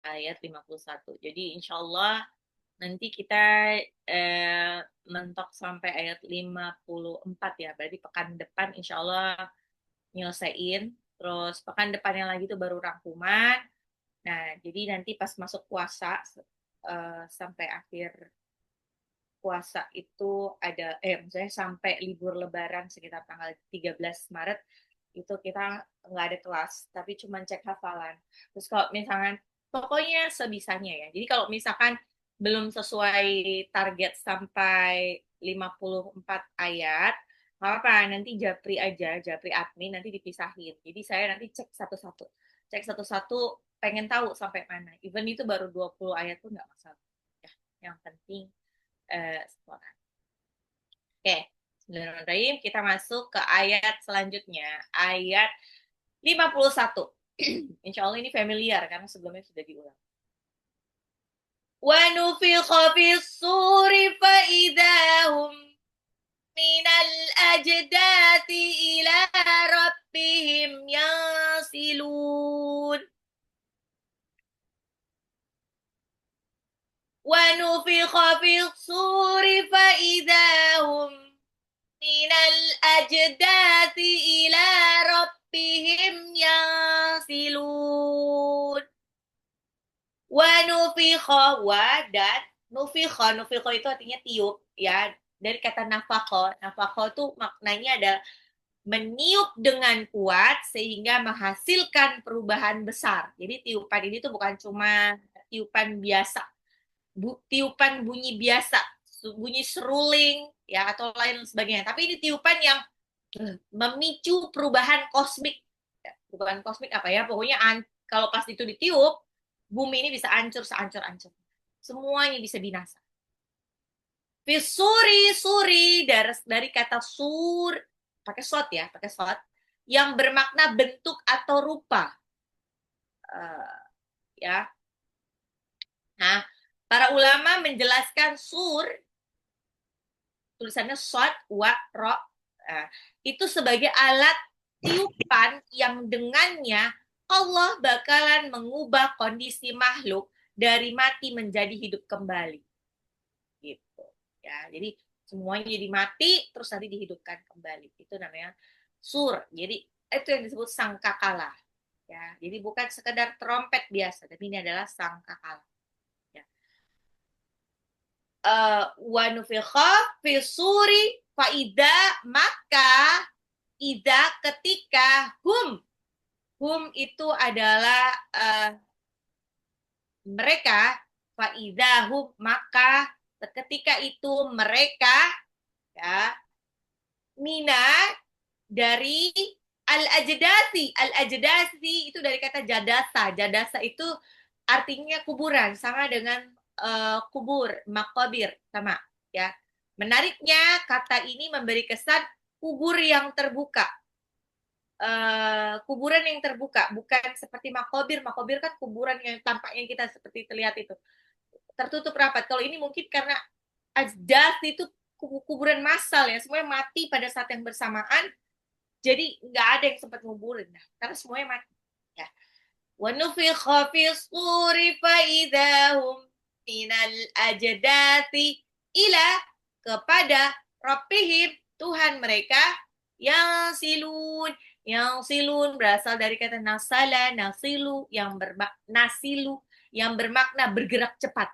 ayat 51. Jadi insya Allah nanti kita mentok sampai ayat 54 ya. Berarti pekan depan insya Allah nyelesain. Terus pekan depannya lagi tuh baru rangkuman. Nah, jadi nanti pas masuk puasa sampai akhir puasa itu ada misalnya sampai libur lebaran sekitar tanggal 13 Maret itu kita nggak ada kelas, tapi cuma cek hafalan. Terus kalau misalkan pokoknya sebisanya ya. Jadi kalau misalkan belum sesuai target sampai 54 ayat, nggak apa-apa, nanti japri aja, japri admin nanti dipisahin. Jadi saya nanti cek satu-satu. Cek satu-satu pengen tahu sampai mana. Even itu baru 20 ayat pun nggak masalah. Ya, yang penting sekolah. Oke, Bismillahirrahmanirrahim. Kita masuk ke ayat selanjutnya. Ayat 51. Insya Allah ini familiar karena sebelumnya sudah diulang. وَنُفِخَ فِي الصُّورِ فَإِذَا هُمْ مِنَ الْأَجْدَاثِ إِلَى رَبِّهِمْ يَنْسِلُونَ وَنُفِخَ فِي الصُّورِ فَإِذَا هُمْ مِنَ الْأَجْدَاثِ إِلَى رَبِّهِمْ يَنْسِلُونَ Wa dan nufikho itu artinya tiup ya, dari kata nafakho itu maknanya ada meniup dengan kuat sehingga menghasilkan perubahan besar. Jadi tiupan ini tuh bukan cuma tiupan biasa, tiupan bunyi biasa, bunyi seruling ya atau lain sebagainya, tapi ini tiupan yang memicu perubahan kosmik. Perubahan kosmik apa ya? Pokoknya kalau pas itu ditiup, bumi ini bisa hancur sehancur-hancur. Semuanya bisa binasa. Fisuri, suri dari kata sur, pakai sot ya, pakai sot, yang bermakna bentuk atau rupa. Ya. Nah, para ulama menjelaskan sur, tulisannya sot, wa, ro, itu sebagai alat tiupan yang dengannya Allah bakalan mengubah kondisi makhluk dari mati menjadi hidup kembali. Gitu. Ya, jadi semuanya jadi mati terus nanti dihidupkan kembali. Itu namanya sur. Jadi itu yang disebut sangkakala. Ya, jadi bukan sekedar trompet biasa, tapi ini adalah sangkakala. Ya. Wa nufikha fi suri faida maka ida ketika hum itu adalah mereka faidahum maka ketika itu mereka ya mina dari al-ajdasi itu dari kata jadasa itu artinya kuburan sama dengan kubur makabir sama ya. Menariknya kata ini memberi kesan kubur yang terbuka, kuburan yang terbuka, bukan seperti makobir. Makobir kan kuburan yang tampaknya kita seperti terlihat itu tertutup rapat. Kalau ini mungkin karena ajdas itu kuburan massal ya, semuanya mati pada saat yang bersamaan. Jadi nggak ada yang sempat nguburin, nah, karena semuanya mati. Ya. وَنُفِخَ فِي الصُّورِ فَإِذَا هُمْ مِنَ الْأَجْدَاثِ إِلَى kepada Rabbihim Tuhan mereka yang silun berasal dari kata nasala nasilu nasilu yang bermakna bergerak cepat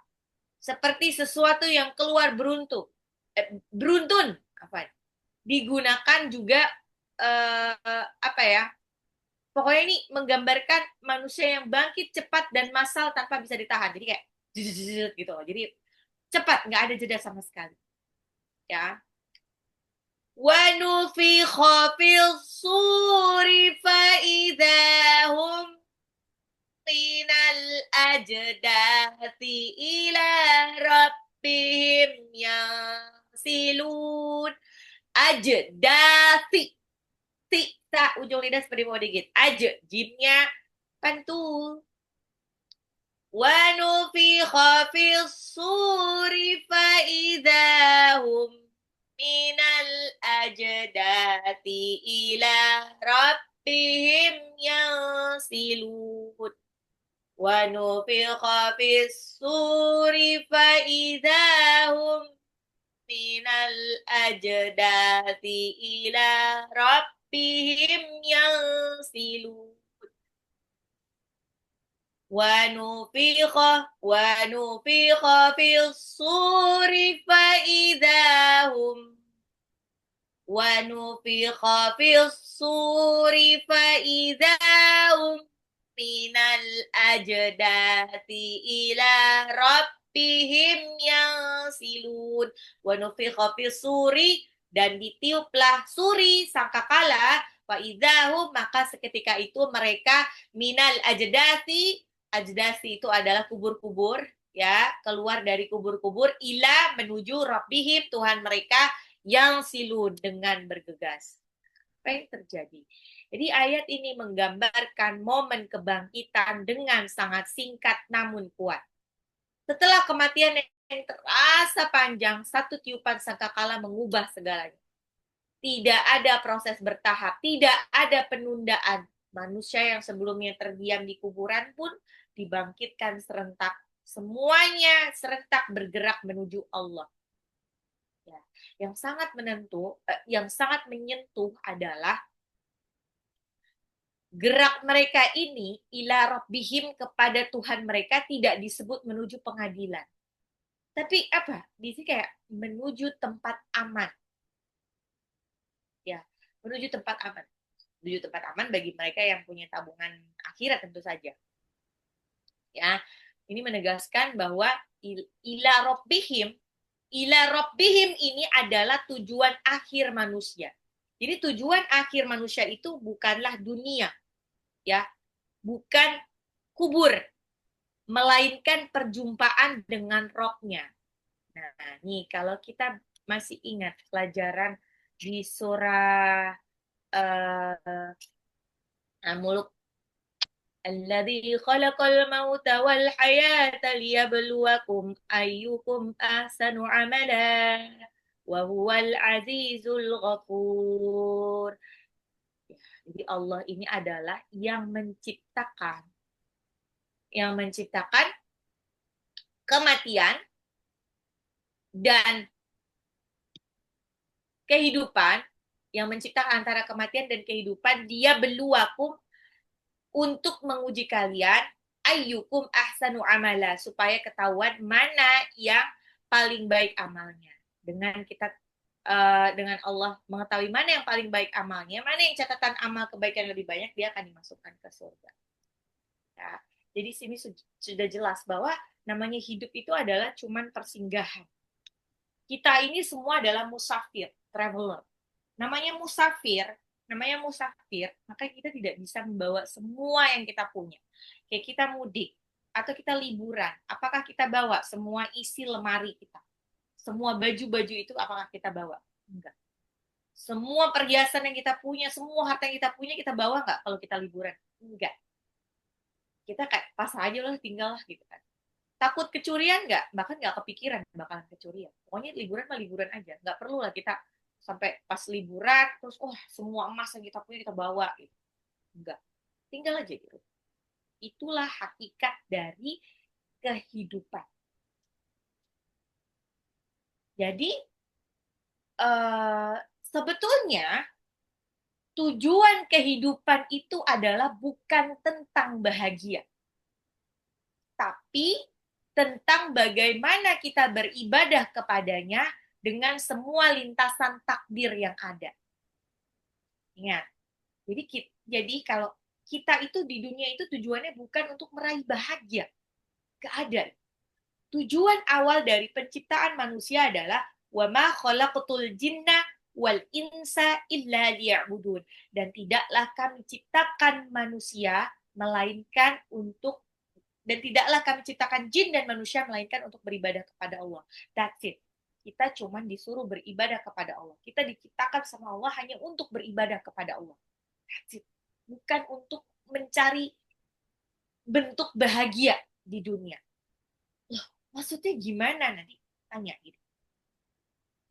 seperti sesuatu yang keluar beruntun apa digunakan juga apa ya, pokoknya ini menggambarkan manusia yang bangkit cepat dan massal tanpa bisa ditahan. Jadi kayak gitu. Jadi cepat, nggak ada jeda sama sekali. Ya. Wa nufikha fil suri fa idahum minal ajdati ila rabbihim yasilun. Ajdati. Ta ujung lidah seperti mau digit. Jimnya pantul. Wa nufikha fis suri fa idahum minal ajdati ila rabbihim yansilun. ونفخ في الصور فإذا هم من الأجداث إلى ربهم ينسلون ونفخ ونفخ في الصور فإذا هم ونفخ في الصور فإذا هم من الأجداث إلى ربهم yansilun. ونفخ في الصور, dan ditiuplah suri sangkakala, faidahum, maka seketika itu mereka minal ajdasi, ajdasi itu adalah kubur-kubur, ya, keluar dari kubur-kubur, ila, menuju rabbihim, Tuhan mereka, yang silun, dengan bergegas. Apa yang terjadi? Jadi ayat ini menggambarkan momen kebangkitan dengan sangat singkat namun kuat. Setelah kematian yang terasa panjang, satu tiupan sangkakala mengubah segalanya. Tidak ada proses bertahap, tidak ada penundaan. Manusia yang sebelumnya terdiam di kuburan pun dibangkitkan serentak. Semuanya serentak bergerak menuju Allah. Ya, yang sangat yang sangat menyentuh adalah gerak mereka ini ila rabbihim, kepada Tuhan mereka, tidak disebut menuju pengadilan. Tapi apa? Di sini kayak menuju tempat aman. Ya, menuju tempat aman. Menuju tempat aman bagi mereka yang punya tabungan akhirat tentu saja. Ya, ini menegaskan bahwa ila rabbihim ini adalah tujuan akhir manusia. Jadi tujuan akhir manusia itu bukanlah dunia, ya, bukan kubur, melainkan perjumpaan dengan Rob-nya. Nah, nih kalau kita masih ingat pelajaran di surah Mulk, Alladzi khalaqal mauta wal hayata liyabluwakum ayyukum ahsanu amala wa huwal azizul ghafur. Ya, jadi Allah ini adalah yang menciptakan kematian dan kehidupan, yang menciptakan antara kematian dan kehidupan. Dia beluakum, untuk menguji kalian, ayyukum ahsanu amala, supaya ketahuan mana yang paling baik amalnya. Dengan Allah mengetahui mana yang paling baik amalnya, mana yang catatan amal kebaikan lebih banyak, dia akan dimasukkan ke surga. Ya, jadi sini sudah jelas bahwa namanya hidup itu adalah cuman persinggahan. Kita ini semua adalah musafir, traveler. Namanya musafir, maka kita tidak bisa membawa semua yang kita punya. Kayak kita mudik atau kita liburan, apakah kita bawa semua isi lemari kita? Semua baju-baju itu apakah kita bawa? Enggak. Semua perhiasan yang kita punya, semua harta yang kita punya, kita bawa nggak kalau kita liburan? Enggak. Kita kayak pas aja lah, tinggal lah gitu kan. Takut kecurian nggak? Bahkan nggak kepikiran bakalan kecurian. Pokoknya liburan mah liburan aja. Nggak perlu lah kita sampai pas liburan, terus semua emas yang kita punya kita bawa. Gitu. Enggak. Tinggal aja gitu. Itulah hakikat dari kehidupan. Jadi, sebetulnya tujuan kehidupan itu adalah bukan tentang bahagia. Tapi tentang bagaimana kita beribadah kepadanya dengan semua lintasan takdir yang ada. Ingat, jadi kalau kita itu di dunia itu tujuannya bukan untuk meraih bahagia. Gak ada. Tujuan awal dari penciptaan manusia adalah وَمَا خَلَقْتُ الْجِنَّ وَالْإِنْسَ إِلَّا لِيَعْبُدُونَ. Dan tidaklah kami ciptakan manusia melainkan untuk dan tidaklah kami ciptakan jin dan manusia melainkan untuk beribadah kepada Allah. That's it. Kita cuma disuruh beribadah kepada Allah. Kita diciptakan sama Allah hanya untuk beribadah kepada Allah. That's it. Bukan untuk mencari bentuk bahagia di dunia. Loh, maksudnya gimana nanti? Tanya gitu.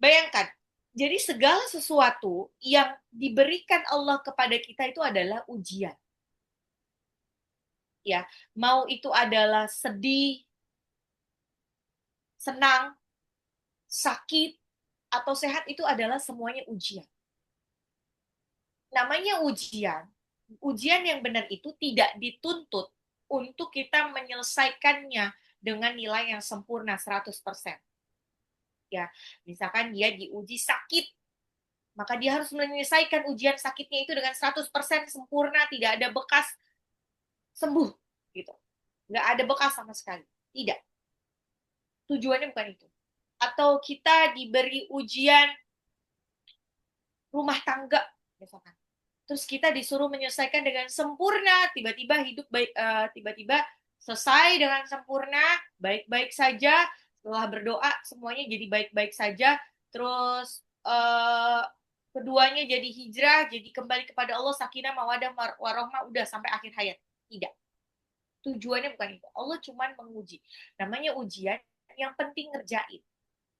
Bayangkan, jadi segala sesuatu yang diberikan Allah kepada kita itu adalah ujian. ya. Mau itu adalah sedih, senang, sakit, atau sehat, itu adalah semuanya ujian. Namanya ujian. Ujian yang benar itu tidak dituntut untuk kita menyelesaikannya dengan nilai yang sempurna 100%. Ya, misalkan dia diuji sakit, maka dia harus menyelesaikan ujian sakitnya itu dengan 100% sempurna, tidak ada bekas, sembuh gitu. Nggak ada bekas sama sekali. Tidak. Tujuannya bukan itu. Atau kita diberi ujian rumah tangga misalkan. Terus kita disuruh menyelesaikan dengan sempurna, tiba-tiba hidup baik, tiba-tiba selesai dengan sempurna, baik-baik saja. Setelah berdoa semuanya jadi baik-baik saja. Terus keduanya jadi hijrah, jadi kembali kepada Allah, sakinah, mawadah, warohmah, udah sampai akhir hayat. Tidak. Tujuannya bukan itu. Allah cuma menguji. Namanya ujian, yang penting ngerjain.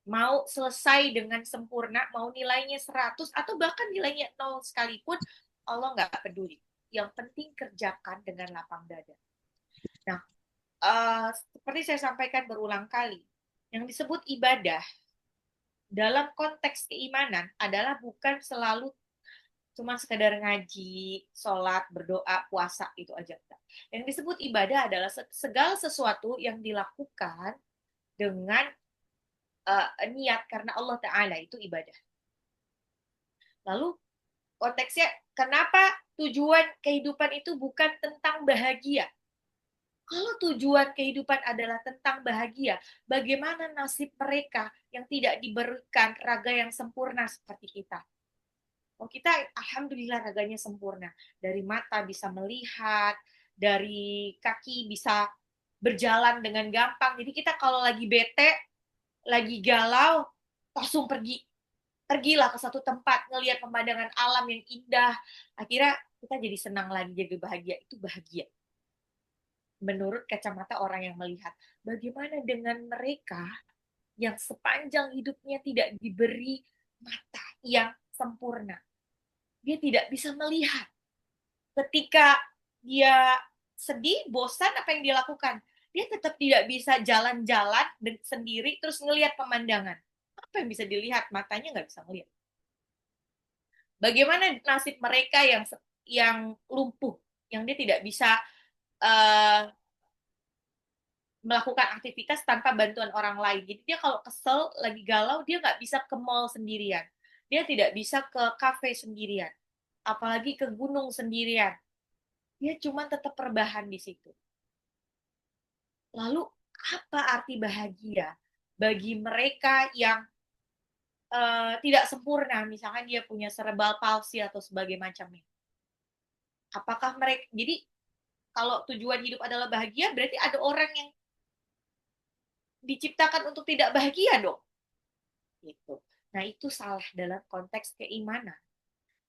Mau selesai dengan sempurna, mau nilainya 100 atau bahkan nilainya 0 sekalipun, Allah nggak peduli. Yang penting kerjakan dengan lapang dada. Nah, seperti saya sampaikan berulang kali, yang disebut ibadah dalam konteks keimanan adalah bukan selalu cuma sekedar ngaji, sholat, berdoa, puasa, itu aja. Yang disebut ibadah adalah segala sesuatu yang dilakukan dengan niat karena Allah Ta'ala, itu ibadah. Lalu konteksnya, kenapa tujuan kehidupan itu bukan tentang bahagia? Kalau tujuan kehidupan adalah tentang bahagia, bagaimana nasib mereka yang tidak diberikan raga yang sempurna seperti kita? Oh, kita alhamdulillah raganya sempurna. Dari mata bisa melihat, dari kaki bisa berjalan dengan gampang. Jadi kita kalau lagi bete, lagi galau, langsung pergilah ke satu tempat, ngelihat pemandangan alam yang indah. Akhirnya kita jadi senang lagi, jadi bahagia. Itu bahagia. Menurut kacamata orang yang melihat. Bagaimana dengan mereka yang sepanjang hidupnya tidak diberi mata yang sempurna? Dia tidak bisa melihat. Ketika dia sedih, bosan, apa yang dia lakukan? Dia tetap tidak bisa jalan-jalan sendiri terus ngelihat pemandangan. Apa yang bisa dilihat? Matanya nggak bisa melihat. Bagaimana nasib mereka yang lumpuh, yang dia tidak bisa uh, melakukan aktivitas tanpa bantuan orang lain. Jadi dia kalau kesel, lagi galau, dia nggak bisa ke mall sendirian. Dia tidak bisa ke kafe sendirian. Apalagi ke gunung sendirian. Dia cuma tetap perbahan di situ. Lalu apa arti bahagia bagi mereka yang tidak sempurna, misalkan dia punya cerebral palsy atau sebagai macamnya? Apakah mereka, jadi kalau tujuan hidup adalah bahagia, berarti ada orang yang diciptakan untuk tidak bahagia dong. Gitu. Nah, itu salah dalam konteks keimanan.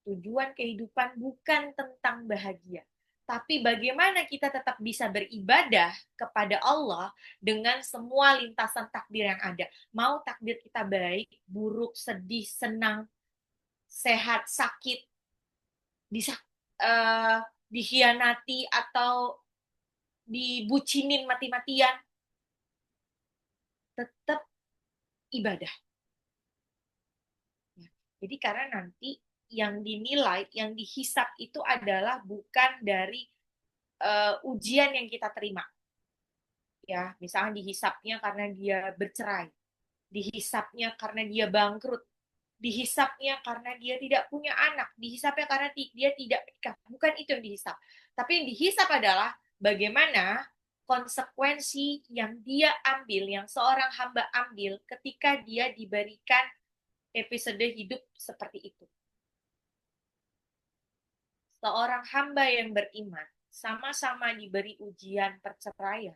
Tujuan kehidupan bukan tentang bahagia, tapi bagaimana kita tetap bisa beribadah kepada Allah dengan semua lintasan takdir yang ada. Mau takdir kita baik, buruk, sedih, senang, sehat, sakit, uh, dikhianati atau dibucinin mati-matian, tetap ibadah. Jadi karena nanti yang dinilai, yang dihisap itu adalah bukan dari ujian yang kita terima. Ya, misalnya dihisapnya karena dia bercerai, dihisapnya karena dia bangkrut, dihisapnya karena dia tidak punya anak, dihisapnya karena dia tidak nikah. Bukan itu yang dihisap. Tapi yang dihisap adalah bagaimana konsekuensi yang dia ambil, yang seorang hamba ambil ketika dia diberikan episode hidup seperti itu. Seorang hamba yang beriman sama-sama diberi ujian perceraian,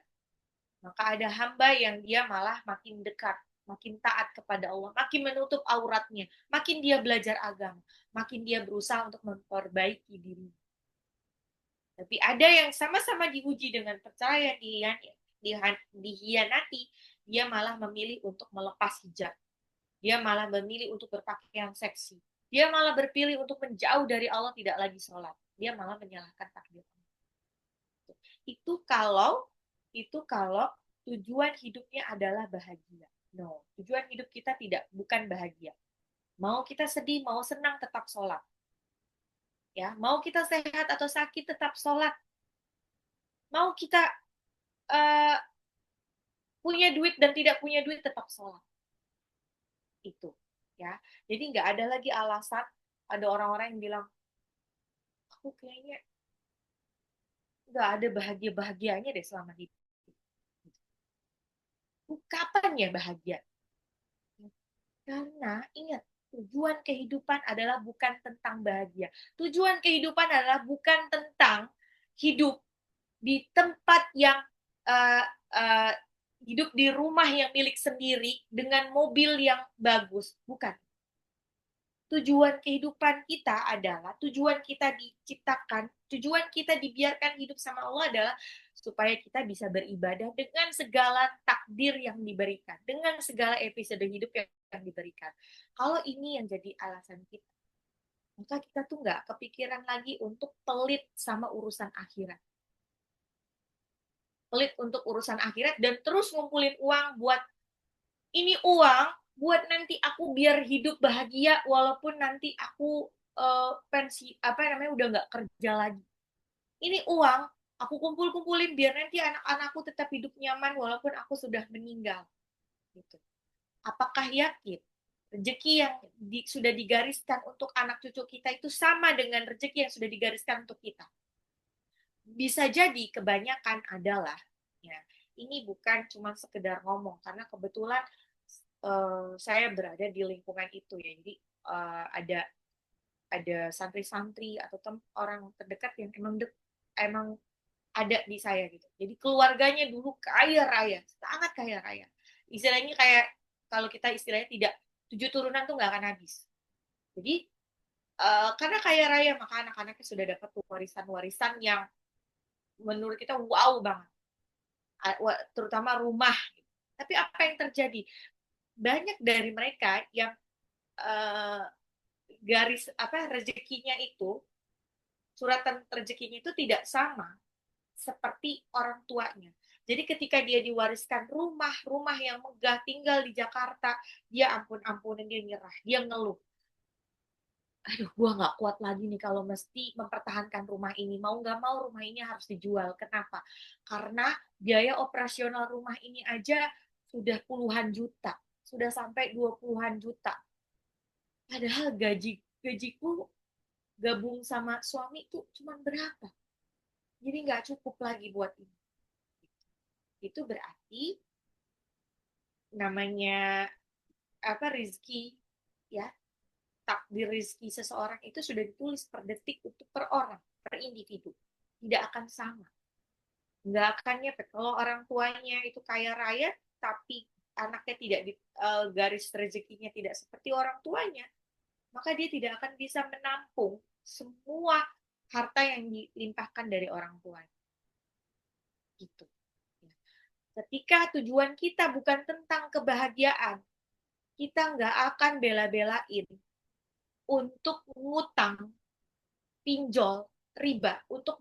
maka ada hamba yang dia malah makin dekat, makin taat kepada Allah, makin menutup auratnya, makin dia belajar agama, makin dia berusaha untuk memperbaiki diri. Tapi ada yang sama-sama diuji dengan percaya dihianati, dia malah memilih untuk melepas hijab. Dia malah memilih untuk berpakaian seksi. Dia malah berpilih untuk menjauh dari Allah, tidak lagi sholat. Dia malah menyalahkan takdir. Itu kalau tujuan hidupnya adalah bahagia. No, tujuan hidup kita bukan bahagia. Mau kita sedih, mau senang, tetap sholat. Ya, mau kita sehat atau sakit, tetap sholat. Mau kita uh, punya duit dan tidak punya duit, tetap sholat. Itu, ya. Jadi nggak ada lagi alasan. Ada orang-orang yang bilang, aku kayaknya nggak ada bahagia-bahagianya deh selama hidup. Kapan ya bahagia? Karena ingat, tujuan kehidupan adalah bukan tentang bahagia. Tujuan kehidupan adalah bukan tentang hidup di tempat yang uh, uh, hidup di rumah yang milik sendiri dengan mobil yang bagus. Bukan. Tujuan kehidupan kita adalah, tujuan kita diciptakan, tujuan kita dibiarkan hidup sama Allah adalah supaya kita bisa beribadah dengan segala takdir yang diberikan, dengan segala episode hidup yang diberikan. Kalau ini yang jadi alasan kita, maka kita tuh nggak kepikiran lagi untuk pelit sama urusan akhirat. Pelit untuk urusan akhirat dan terus ngumpulin uang buat ini uang buat nanti aku biar hidup bahagia walaupun nanti aku pensi udah nggak kerja lagi. Ini uang aku kumpulin biar nanti anak-anakku tetap hidup nyaman walaupun aku sudah meninggal. Gitu. Apakah yakin rezeki yang sudah digariskan untuk anak cucu kita itu sama dengan rezeki yang sudah digariskan untuk kita? Bisa jadi kebanyakan adalah ya ini bukan cuma sekedar ngomong karena kebetulan saya berada di lingkungan itu ya, jadi ada santri-santri atau orang terdekat yang emang ada di saya gitu. Jadi keluarganya dulu kaya raya, sangat kaya raya. Istilahnya kayak kalau kita istilahnya tidak 7 turunan tuh nggak akan habis. Jadi karena kaya raya maka anak-anaknya sudah dapat warisan-warisan yang menurut kita wow banget, terutama rumah. Tapi apa yang terjadi? Banyak dari mereka yang garis rezekinya itu, suratan rezekinya itu tidak sama seperti orang tuanya. Jadi ketika dia diwariskan rumah yang megah, tinggal di Jakarta, dia ampun-ampunan, dia nyerah, dia ngeluh. Aduh, gua nggak kuat lagi nih kalau mesti mempertahankan rumah ini. Mau nggak mau rumah ini harus dijual. Kenapa? Karena biaya operasional rumah ini aja sudah puluhan juta. Sudah sampai 20-an juta. Padahal gajiku gabung sama suami tuh cuma berapa? Jadi nggak cukup lagi buat ini. Itu berarti namanya rezeki ya, takdir rezeki seseorang itu sudah ditulis per detik untuk per orang, per individu. Tidak akan sama. Nggak akan nyepet. Kalau orang tuanya itu kaya raya, tapi anaknya tidak di garis rezekinya tidak seperti orang tuanya, maka dia tidak akan bisa menampung semua harta yang dilimpahkan dari orang tuanya. Gitu. Ketika tujuan kita bukan tentang kebahagiaan, kita nggak akan bela-belain untuk ngutang, pinjol, riba untuk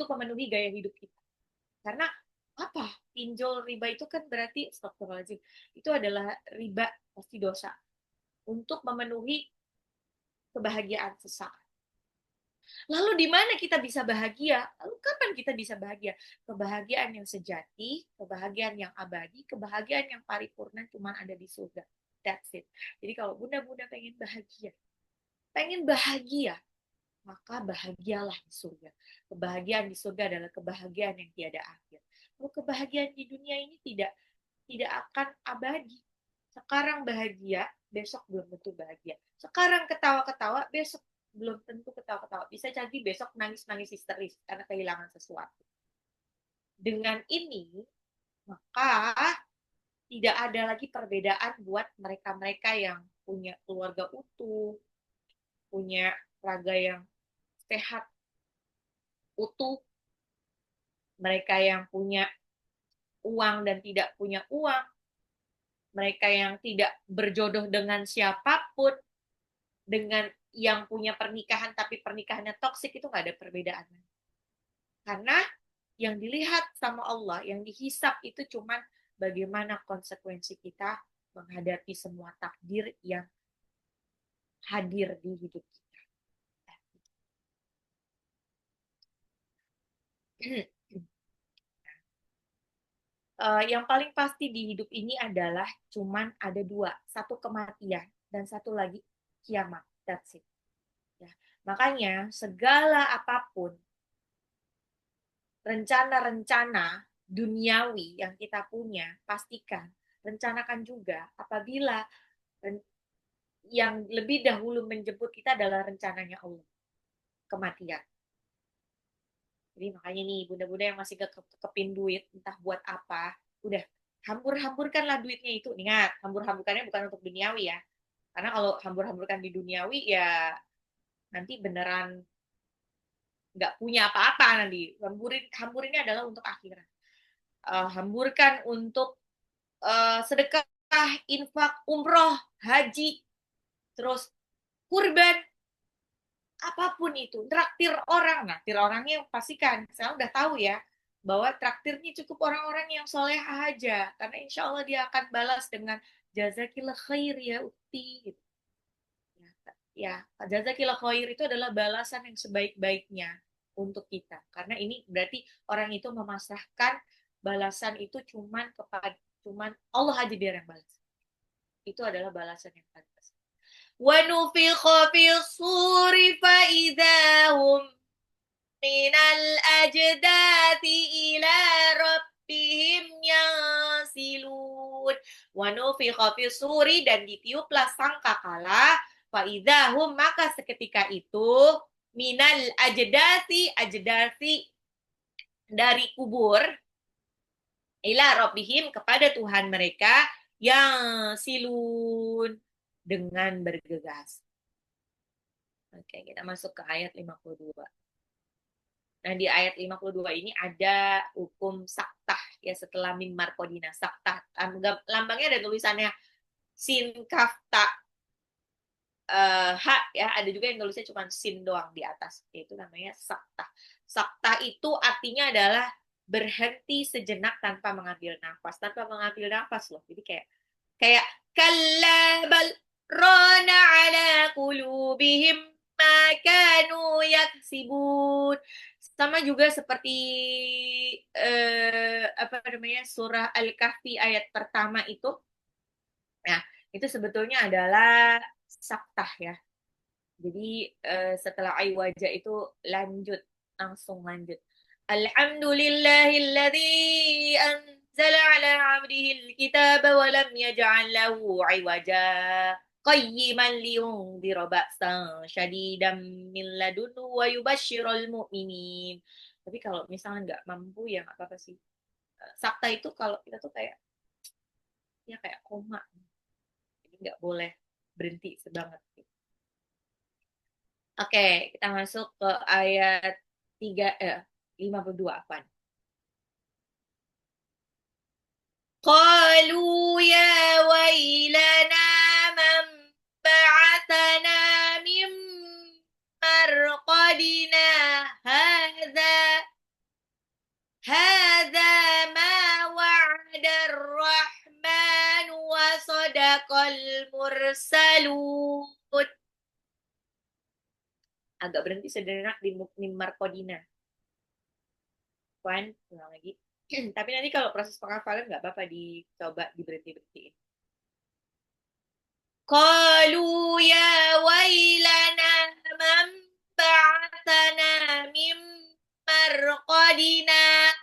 memenuhi gaya hidup kita. Karena apa? Pinjol riba itu kan berarti astagfirullahaladzim. Itu adalah riba pasti dosa untuk memenuhi kebahagiaan sesaat. Lalu di mana kita bisa bahagia? Lalu kapan kita bisa bahagia? Kebahagiaan yang sejati, kebahagiaan yang abadi, kebahagiaan yang paripurna cuma ada di surga. That's it. Jadi kalau bunda-bunda pengen bahagia, maka bahagialah di surga. Kebahagiaan di surga adalah kebahagiaan yang tiada akhir. Lalu kebahagiaan di dunia ini tidak akan abadi. Sekarang bahagia, besok belum tentu bahagia. Sekarang ketawa-ketawa, besok belum tentu ketawa-ketawa. Bisa jadi besok nangis-nangis histeris karena kehilangan sesuatu. Dengan ini, maka tidak ada lagi perbedaan buat mereka-mereka yang punya keluarga utuh, punya raga yang sehat, utuh, mereka yang punya uang dan tidak punya uang, mereka yang tidak berjodoh dengan siapapun, dengan yang punya pernikahan tapi pernikahannya toksik, itu nggak ada perbedaan. Karena Yang dilihat sama Allah, yang dihisap itu cuman bagaimana konsekuensi kita menghadapi semua takdir yang hadir di hidup kita. Yang paling pasti di hidup ini adalah cuman ada dua, satu kematian dan satu lagi kiamat. That's it. Ya. Makanya segala apapun rencana-rencana duniawi yang kita punya, pastikan rencanakan juga apabila yang lebih dahulu menjemput kita adalah rencananya Allah, kematian. Jadi makanya nih bunda-bunda yang masih kepin duit, entah buat apa, udah hambur-hamburkanlah duitnya itu. Ingat, hambur-hamburkannya bukan untuk duniawi ya. Karena kalau hambur-hamburkan di duniawi ya nanti beneran nggak punya apa-apa nanti. Hamburinnya adalah untuk akhirat. Hamburkan untuk sedekah, infak, umroh, haji, terus kurban, apapun itu, traktir orangnya pastikan, saya udah tahu ya, bahwa traktirnya cukup orang-orang yang soleh aja, karena insya Allah dia akan balas dengan jazakillah khair ya ukti. Gitu. Ya, jazakillah khair itu adalah balasan yang sebaik-baiknya untuk kita, karena ini berarti orang itu memasrahkan balasan itu cuman Allah aja biar yang balas. Itu adalah balasan yang pantas. وَنُفِخَ فِي الصُّورِ فَإِذَا هُمْ مِنَ الْأَجْدَاثِ إِلَى رَبِّهِمْ يَنْسِلُونَ وَنُفِخَ فِي الصُّورِ dan ditiuplah sangkakala فَإِذَا هُمْ maka seketika itu minal ajdasi dari kubur ila rabbihim kepada Tuhan mereka yang silun dengan bergegas. Oke, kita masuk ke ayat 52. Nah, di ayat 52 ini ada hukum saktah ya setelah mim markodina saktah. Lambangnya ada tulisannya sin kaf ta ha ya, ada juga yang tulisnya cuma sin doang di atas. Itu namanya saktah. Saktah itu artinya adalah berhenti sejenak tanpa mengambil nafas, loh. Jadi kayak kalla bal rana ala qulubihim ma kanu yaksibun. Sama juga seperti apa namanya surah Al-Kahfi ayat pertama itu. Nah, itu sebetulnya adalah saktah ya. Jadi setelah wajah itu langsung lanjut. Alhamdulillahilladzi anzala ala 'abdihi al-kitaba wa lam yaj'al lahu 'iwaja qayyiman liyunzira ba'san syadidan min ladunhu wa yubashshiral mu'minin. Tapi kalau misalnya nggak mampu ya nggak apa-apa sih. Sakta itu kalau kita tuh kayak koma. Jadi nggak boleh berhenti sebanget. Oke, kita masuk ke ayat 52 apa? Qalu ya wailana man ba'athana min marqadina hadza ma wa'ada ar-rahman wa sadaqal mursalun. Agak berhenti sejenak di Markodina. Puan, ulang lagi. Tapi nanti kalau proses penghafalan nggak apa-apa dicoba diberhenti-berhentiin. Qalu ya wailana man ba'athana min marqadina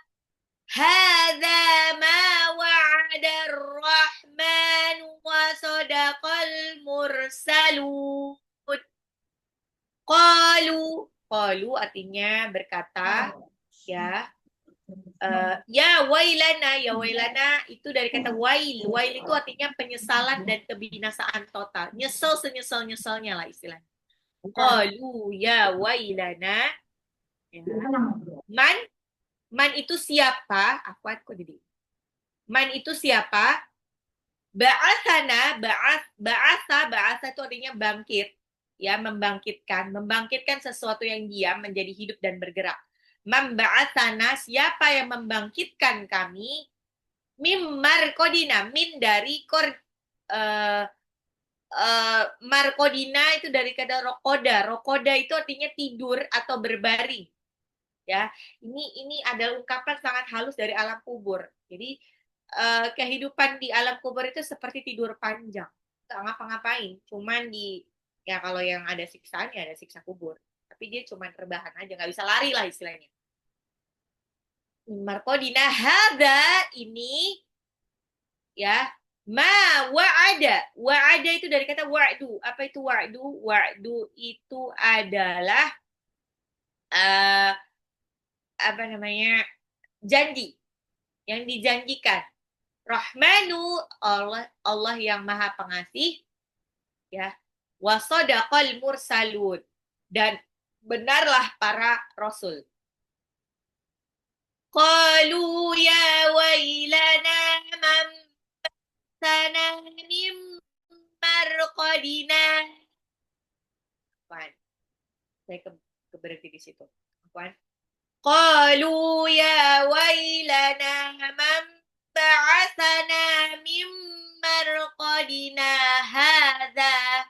hadza ma wa'ada ar-rahman wa sadaqal mursalun. Qalu artinya berkata ya. Ya wailana itu dari kata wail itu artinya penyesalan dan kebinasaan total, nyesel senyesal-nyesalnya lah istilahnya. Qalu ya wailana ya. Man itu siapa? Man itu siapa? Ba'asa itu artinya bangkit ya, membangkitkan sesuatu yang diam menjadi hidup dan bergerak. Memba'atsana, siapa yang membangkitkan kami? Mim markodina, min dari markodina itu dari kata rokoda. Rokoda itu artinya tidur atau berbaring. Ya, ini adalah ungkapan sangat halus dari alam kubur. Jadi kehidupan di alam kubur itu seperti tidur panjang, nggak ngapa-ngapain, cuman ya kalau yang ada siksaan ya ada siksa kubur, tapi dia cuman rebahan aja, nggak bisa lari lah istilahnya. Markodina hada ini ya ma wa'ada itu dari kata wa'du. Apa itu wa'du? Wa'du itu adalah uh, apa namanya, janji yang dijanjikan. Rahmanu, Allah yang maha pengasih, ya. Wasodaqal mursalun, dan benarlah para rasul. Qalu ya wailana man sana min marqadina. Apaan? Saya berhenti di situ. Apaan? Qalu ya wailana man ba'atsana min marqadina hadza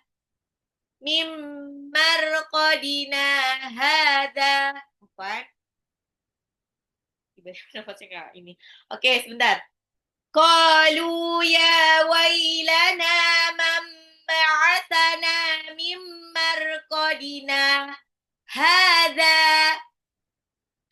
min marqadina hadza. Apa? Tiba-tiba nafasnya nggak ini. Oke, sebentar. Qalu ya wailana man ba'atsana min marqadina hadza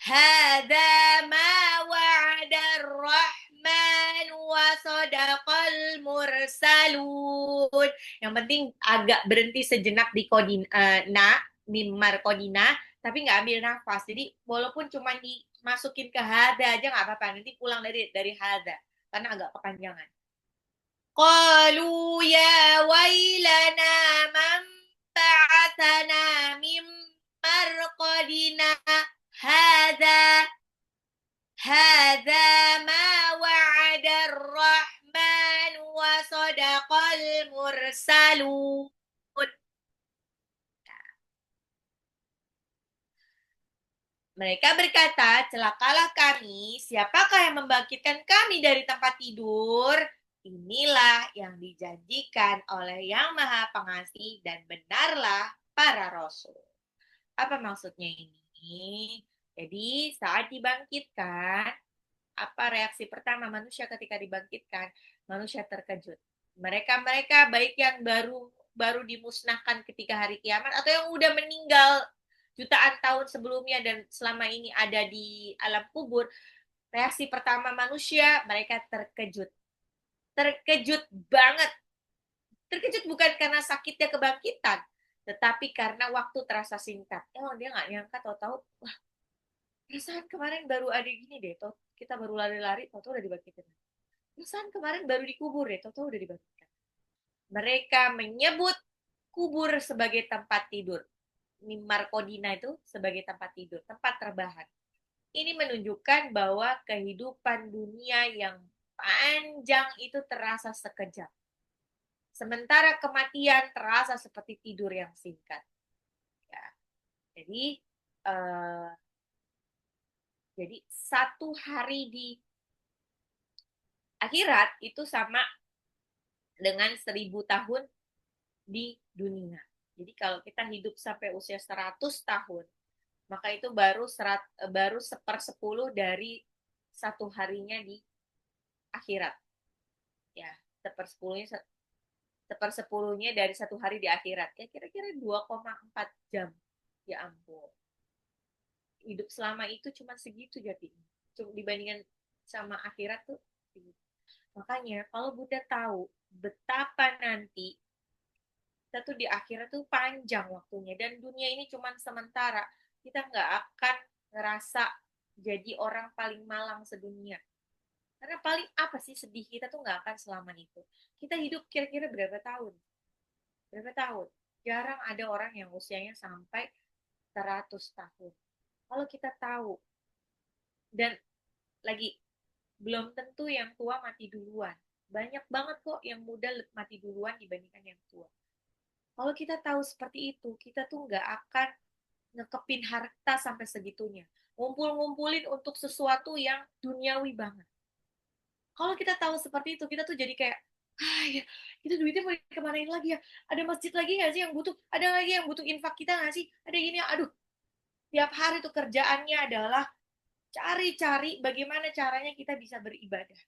hadza ma wa'ada ar-rahman wa sadaqal mursalun. Yang penting agak berhenti sejenak di kodina, mimar kodina, tapi nggak ambil nafas. Jadi walaupun cuma dimasukin ke hada aja nggak apa-apa. Nanti pulang dari hada karena agak kepanjangan. Qalu ya wailana man ba'atsana min marqadina hadza hadza ma wa'ada ar-rahman wa sadaqal mursalun. Mereka berkata, celakalah kami, siapakah yang membangkitkan kami dari tempat tidur? Inilah yang dijanjikan oleh Yang Maha Pengasih dan benarlah para rasul. Apa maksudnya ini? Jadi saat dibangkitkan, apa reaksi pertama manusia ketika dibangkitkan? Manusia terkejut. Mereka baik yang baru dimusnahkan ketika hari kiamat atau yang udah meninggal jutaan tahun sebelumnya dan selama ini ada di alam kubur, reaksi pertama manusia, mereka terkejut. Terkejut banget. Terkejut bukan karena sakitnya kebangkitan, tetapi karena waktu terasa singkat. Dia nggak nyangka, tahu-tahu, wah, perasaan kemarin baru ada gini deh, kita baru lari-lari, tahu-tahu udah dibangkitkan. Perasaan kemarin baru dikubur deh, tahu-tahu udah dibangkitkan. Mereka menyebut kubur sebagai tempat tidur. Mimar Kodina itu sebagai tempat tidur, tempat terbahan. Ini menunjukkan bahwa kehidupan dunia yang panjang itu terasa sekejap. Sementara kematian terasa seperti tidur yang singkat. Ya. Jadi satu hari di akhirat itu sama dengan 1000 tahun di dunia. Jadi kalau kita hidup sampai usia 100 tahun, maka itu baru 1/10 dari satu harinya di akhirat. Ya, 1/10-nya dari satu hari di akhirat. Ya kira-kira 2,4 jam. Ya ampun. Hidup selama itu cuma segitu jadi. Cuma dibandingkan sama akhirat tuh. Makanya kalau Buddha tahu betapa nanti kita tuh di akhirat tuh panjang waktunya dan dunia ini cuma sementara, kita nggak akan ngerasa jadi orang paling malang sedunia. Karena paling apa sih sedih kita tuh nggak akan selama itu. Kita hidup kira-kira berapa tahun? Berapa tahun? Jarang ada orang yang usianya sampai 100 tahun. Kalau kita tahu, dan lagi belum tentu yang tua mati duluan. Banyak banget kok yang muda mati duluan dibandingkan yang tua. Kalau kita tahu seperti itu, kita tuh nggak akan ngekepin harta sampai segitunya, ngumpulin untuk sesuatu yang duniawi banget. Kalau kita tahu seperti itu, kita tuh jadi kayak, ya, itu duitnya mau dikemanain lagi ya? Ada masjid lagi nggak sih yang butuh? Ada lagi yang butuh infak kita nggak sih? Ada gini, aduh, tiap hari tuh kerjaannya adalah cari-cari bagaimana caranya kita bisa beribadah,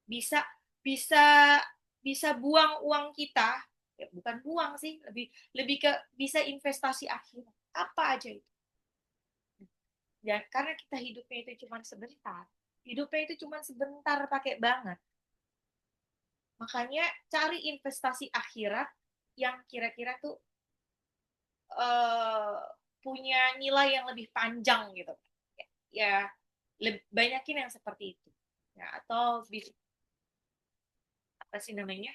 bisa bisa bisa buang uang kita, ya bukan buang sih, lebih lebih ke bisa investasi akhirat, apa aja itu. Dan karena kita hidupnya itu cuma sebentar, pakai banget. Makanya cari investasi akhirat yang kira-kira tuh uh, punya nilai yang lebih panjang gitu. Ya, banyakin yang seperti itu. Ya, atau bisa apa sih namanya?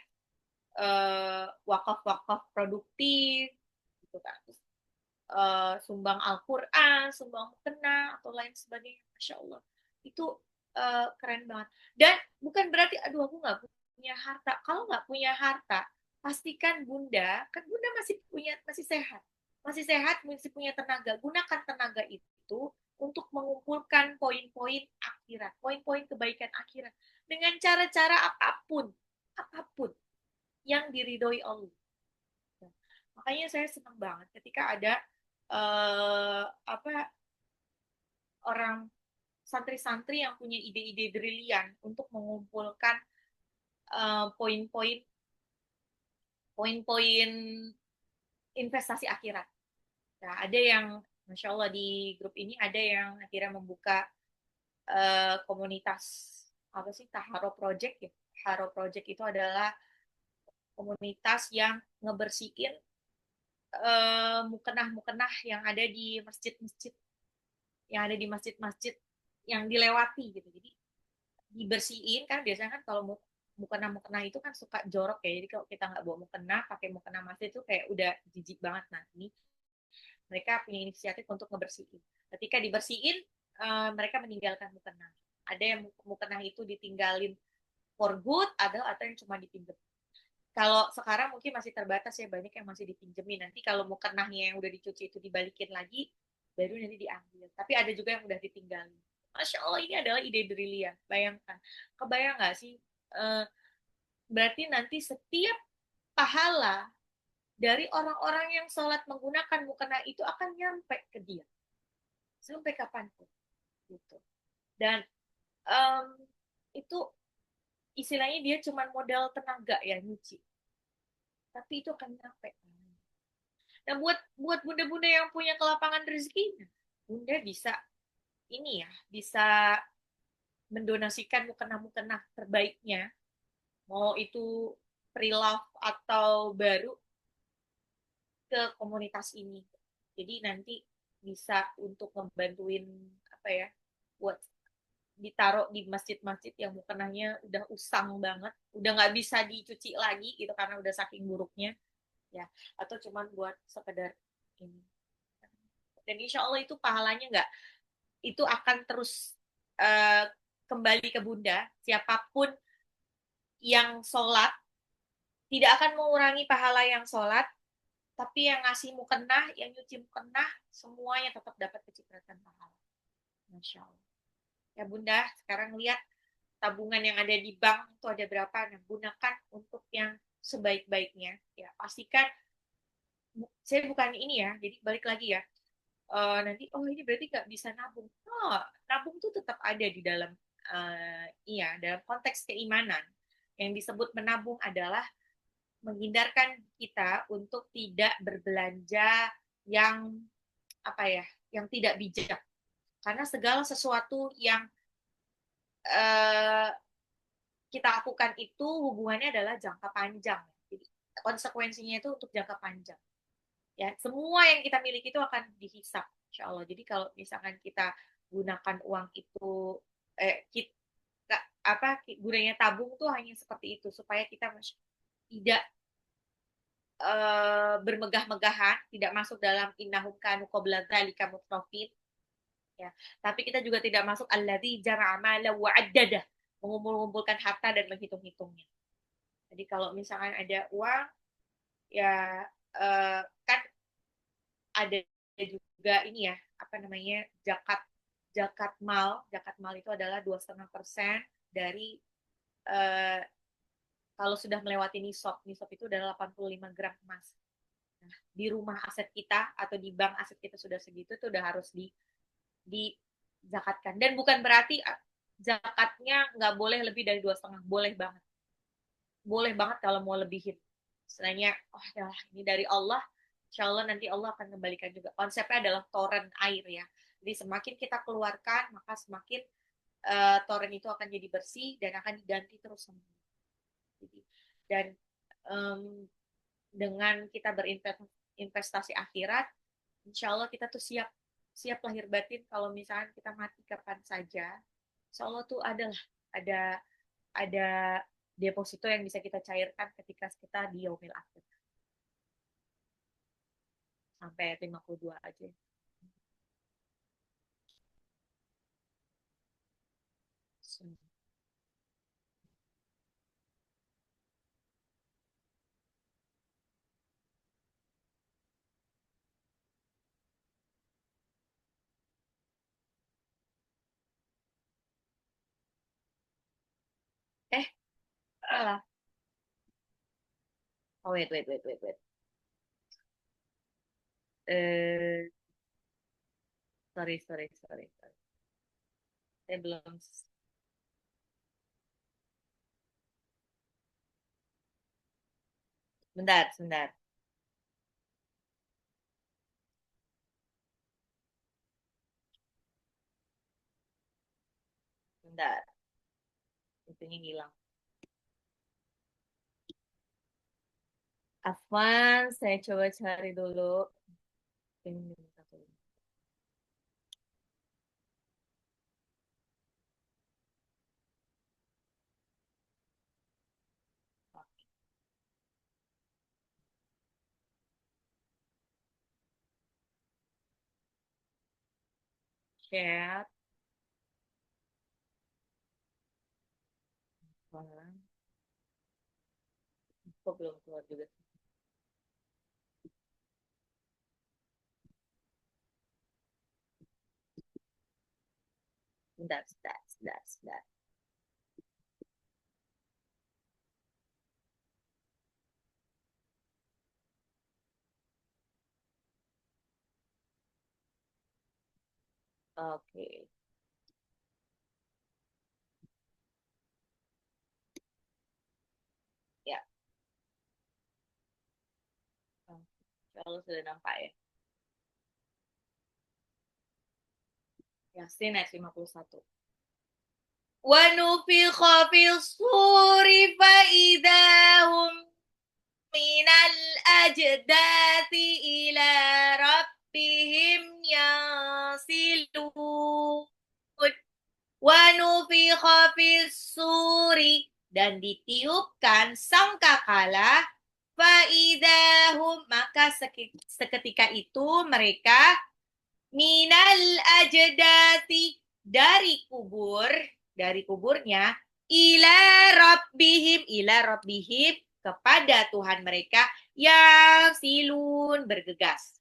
Wakaf-wakaf produktif gitu kan. Sumbang Al-Quran, sumbang mukena atau lain sebagainya. Masya Allah. Itu keren banget. Dan bukan berarti, aduh aku nggak punya harta. Kalau nggak punya harta, pastikan Bunda, kan Bunda masih sehat. Masih sehat, masih punya tenaga. Gunakan tenaga itu untuk mengumpulkan poin-poin akhirat, poin-poin kebaikan akhirat. Dengan cara-cara apapun, apapun yang diridhoi Allah. Makanya saya senang banget ketika ada apa orang santri-santri yang punya ide-ide brilian untuk mengumpulkan poin-poin poin-poin investasi akhirat. Nah, ada yang Masya Allah di grup ini ada yang akhirnya membuka komunitas apa sih Taharo Project ya. Taharo Project itu adalah komunitas yang ngebersihin mukenah-mukenah yang ada di masjid-masjid yang dilewati gitu. Jadi dibersihin kan biasanya kan kalau mukena itu kan suka jorok ya. Jadi kalau kita nggak bawa mukena, pakai mukena masjid itu kayak udah jijik banget. Nah ini mereka punya inisiatif untuk ngebersihin. Ketika dibersihin, mereka meninggalkan mukena. Ada yang mukena itu ditinggalin for good, ada atau yang cuma dipinjam. Kalau sekarang mungkin masih terbatas ya, banyak yang masih dipinjemin. Nanti kalau mukenahnya yang udah dicuci itu dibalikin lagi, baru nanti diambil. Tapi ada juga yang udah ditinggalin. Masya Allah, ini adalah ide brilian. Bayangkan. Kebayang nggak sih? Berarti nanti setiap pahala dari orang-orang yang sholat menggunakan mukena itu akan nyampe ke dia. Sampai kapanpun. Gitu. Dan um, itu istilahnya dia cuma modal tenaga ya, nyuci. Tapi itu akan nyampe. Nah, buat bunda-bunda yang punya kelapangan rezeki, bunda bisa ini ya, bisa mendonasikan mukena-mukena terbaiknya, mau itu pre-love atau baru ke komunitas ini. Jadi nanti bisa untuk ngebantuin apa ya, buat ditaruh di masjid-masjid yang mukenanya udah usang banget, udah nggak bisa dicuci lagi gitu karena udah saking buruknya, ya. Atau cuman buat sekedar ini. Dan insya Allah itu pahalanya nggak, itu akan terus kembali ke bunda. Siapapun yang sholat tidak akan mengurangi pahala yang sholat, tapi yang ngasih mukenah, yang nyuci mukenah, semuanya tetap dapat kecipratan pahala. Masya Allah. Ya bunda, sekarang lihat tabungan yang ada di bank itu ada berapa, nah gunakan untuk yang sebaik-baiknya. Ya pastikan, saya bukan ini ya, jadi balik lagi ya, nanti oh ini berarti nggak bisa nabung. Oh, nabung tuh tetap ada di dalam iya dalam konteks keimanan. Yang disebut menabung adalah menghindarkan kita untuk tidak berbelanja yang apa ya, yang tidak bijak. Karena segala sesuatu yang uh, kita lakukan itu hubungannya adalah jangka panjang. Jadi konsekuensinya itu untuk jangka panjang. Ya, semua yang kita miliki itu akan dihisap, insya Allah. Jadi kalau misalkan kita gunakan uang itu, kita apa gunanya tabung tuh hanya seperti itu supaya kita tidak bermegah-megahan, tidak masuk dalam innahum kanu qabla dzalika mutrafin, ya. Tapi kita juga tidak masuk alladzi jama'a mala wa addada, mengumpul-ngumpulkan harta dan menghitung-hitungnya. Jadi kalau misalkan ada uang, ya kan ada juga ini ya, apa namanya, zakat zakat mal itu adalah 2,5% dari eh, kalau sudah melewati nisab. Nisab itu adalah 85 gram emas. Nah, di rumah aset kita atau di bank aset kita sudah segitu, itu udah harus di zakatkan. Dan bukan berarti zakatnya nggak boleh lebih dari 2,5, boleh banget kalau mau lebihin. Istilahnya, oh ya ini dari Allah, insya Allah nanti Allah akan kembalikan juga. Konsepnya adalah toren air ya. Jadi semakin kita keluarkan, maka semakin toren itu akan jadi bersih dan akan diganti terus sama. Jadi, dan um, dengan kita berinvestasi akhirat, insya Allah kita tuh siap siap lahir batin kalau misalnya kita mati kapan saja. Insya Allah tuh ada deposito yang bisa kita cairkan ketika kita di yaumil akhir sampai 52 aja. So, eh, alah. Oh, wait. Eh, sorry. Saya belum. Sebentar. Sebentar. Itunya hilang. Afwan, saya coba cari dulu. Ini chat. Kok belum keluar juga? Sebentar. Oke. Ya. Kalau sudah nampak ya. Yasin ayat 51. ونفخ في الصور فإذا هم من الأجداث إلى ربهم ينسلون ونفخ في الصور dan ditiupkan sangkakala faidahum maka seketika itu mereka minal ajdati dari kuburnya ila rabbihim kepada Tuhan mereka yang silun bergegas.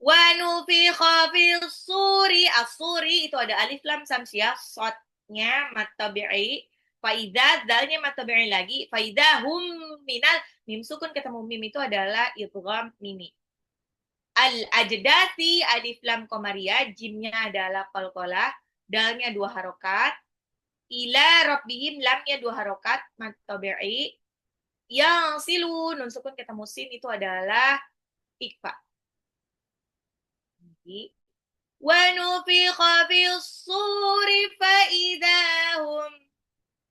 Wa nufikha fis suri, as-suri itu ada alif lam samsiah, sodnya matabi'i, faidha dalnya matabi'i lagi, faidha hum minal mim sukun ketemu mim itu adalah idgham mimi. Al-ajdati alif lam komariah, jimnya adalah qalqalah, dalnya 2 harokat, ila rabbihim lamnya 2 harokat matabi'i, yang silu nun sukun ketemu sin itu adalah ikfa. Wa nufikha fis suri fa idahum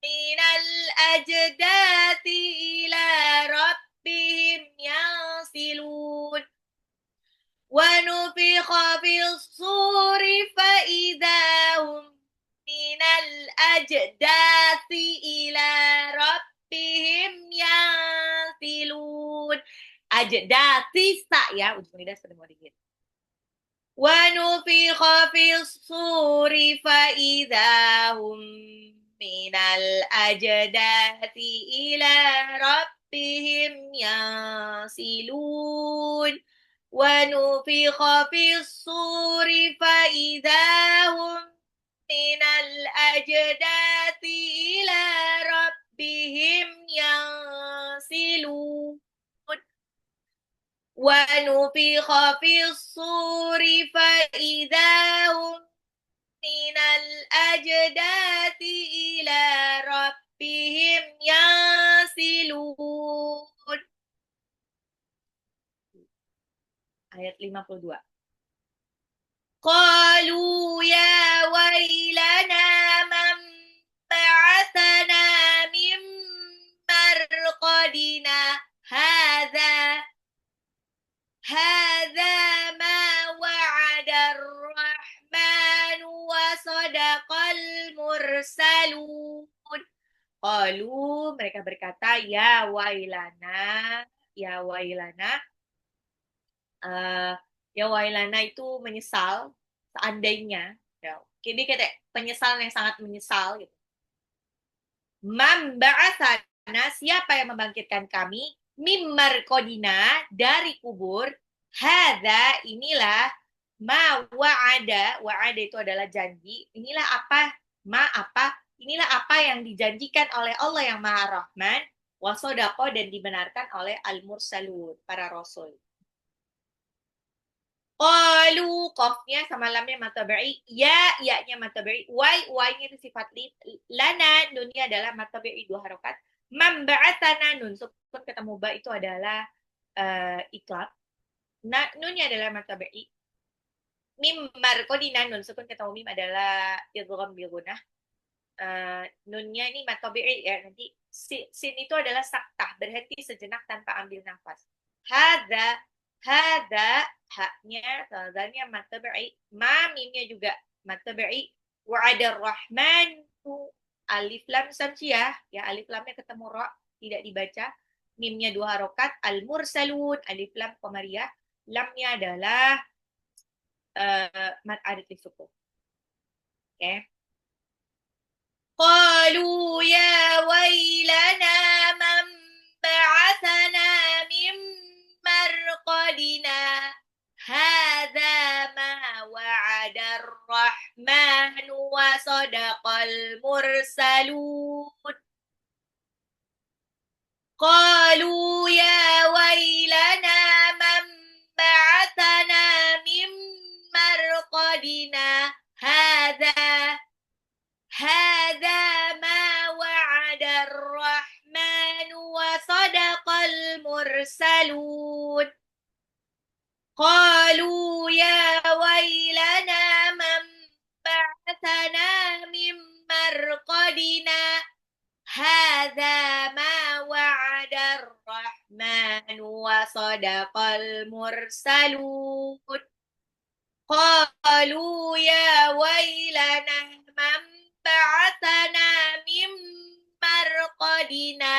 minal ajdati ila rabbihim yansilun. ونفخ في الصور فإذا هم من الأجداث إلى ربهم ينسلون. Ajdati sa ya, ujung lidah sudah mau digigit. ونفخ في الصور فإذا هم من الأجداث إلى ربهم ينسلون ونفخ في الصور فإذا هم من الأجداث إلى ربهم ينسلون ونفخ في الصور فإذا هم من الأجداث إلى ربهم ينسلون. Ayat 52. قالوا يا ويلنا من بعثنا من مرقدنا هذا ما وعد الرحمن وصدق المرسلون. Qalu, mereka berkata, ya wailana, ya wailana. Ya wailana itu menyesal, seandainya. Ya. Jadi kayak penyesalan yang sangat menyesal. Gitu. Man ba'athana, siapa yang membangkitkan kami? Mimmar kodina, dari kubur. Hadza, inilah. Ma wa'ada itu adalah janji. Inilah apa? Inilah apa yang dijanjikan oleh Allah yang Maha Rahman, wasodaqo, dan dibenarkan oleh al-mursalun, para rasul. Qalu, qafnya sama lamnya matabi'i, ya-nya matabi'i, y-nya itu sifat lana, nunnya adalah matabi'i 2 harokat, mamba'atana, nun sukun ketemu ba itu adalah iklab, nunnya adalah matabi'i, mim markodina, nun sukun ketemu mim adalah idgham bil gunnah. Nunnya ini matabi'i ya, nanti sin itu adalah saktah, berhenti sejenak tanpa ambil nafas. Hadza, haknya, tadanya matabi'i, ma mimnya juga matabi'i, wa'ada rahman, alif lam samsiyah, ya alif lamnya ketemu ra, tidak dibaca, mimnya 2 harokat, al mursalun, alif lam qamariyah, lamnya adalah mad adat lisukun. Oke. قالوا يا ويلنا من بعثنا من مرقدنا هذا ما وعد الرحمن وصدق المرسلون قالوا يا ويلنا من بعثنا من مرقدنا هذا ما وعد الرحمن وصدق المرسلون قالوا يا ويلنا من بعثنا من مرقدنا هذا ما وعد الرحمن وصدق المرسلون قالوا يا ويلنا من بعثنا من مرقدنا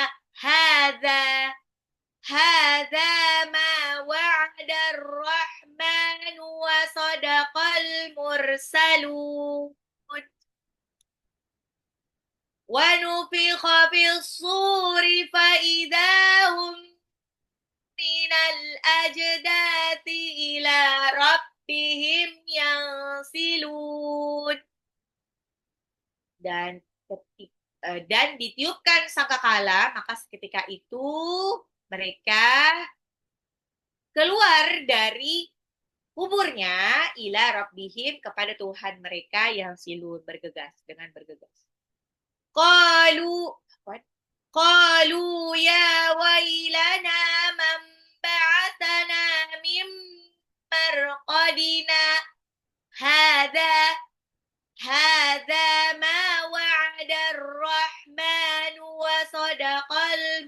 هذا ما وعد الرحمن وصدق المرسلون ونفخ في الصور فإذا هم من الأجداث إلى ربهم ينسلون. Dan ditiupkan sangkakala, maka seketika itu mereka keluar dari kuburnya ila rabbihim, kepada Tuhan mereka yang silun, dengan bergegas. Qalu ya wailana man ba'athana min marqadina هذا ما وعد الرحمن وصدق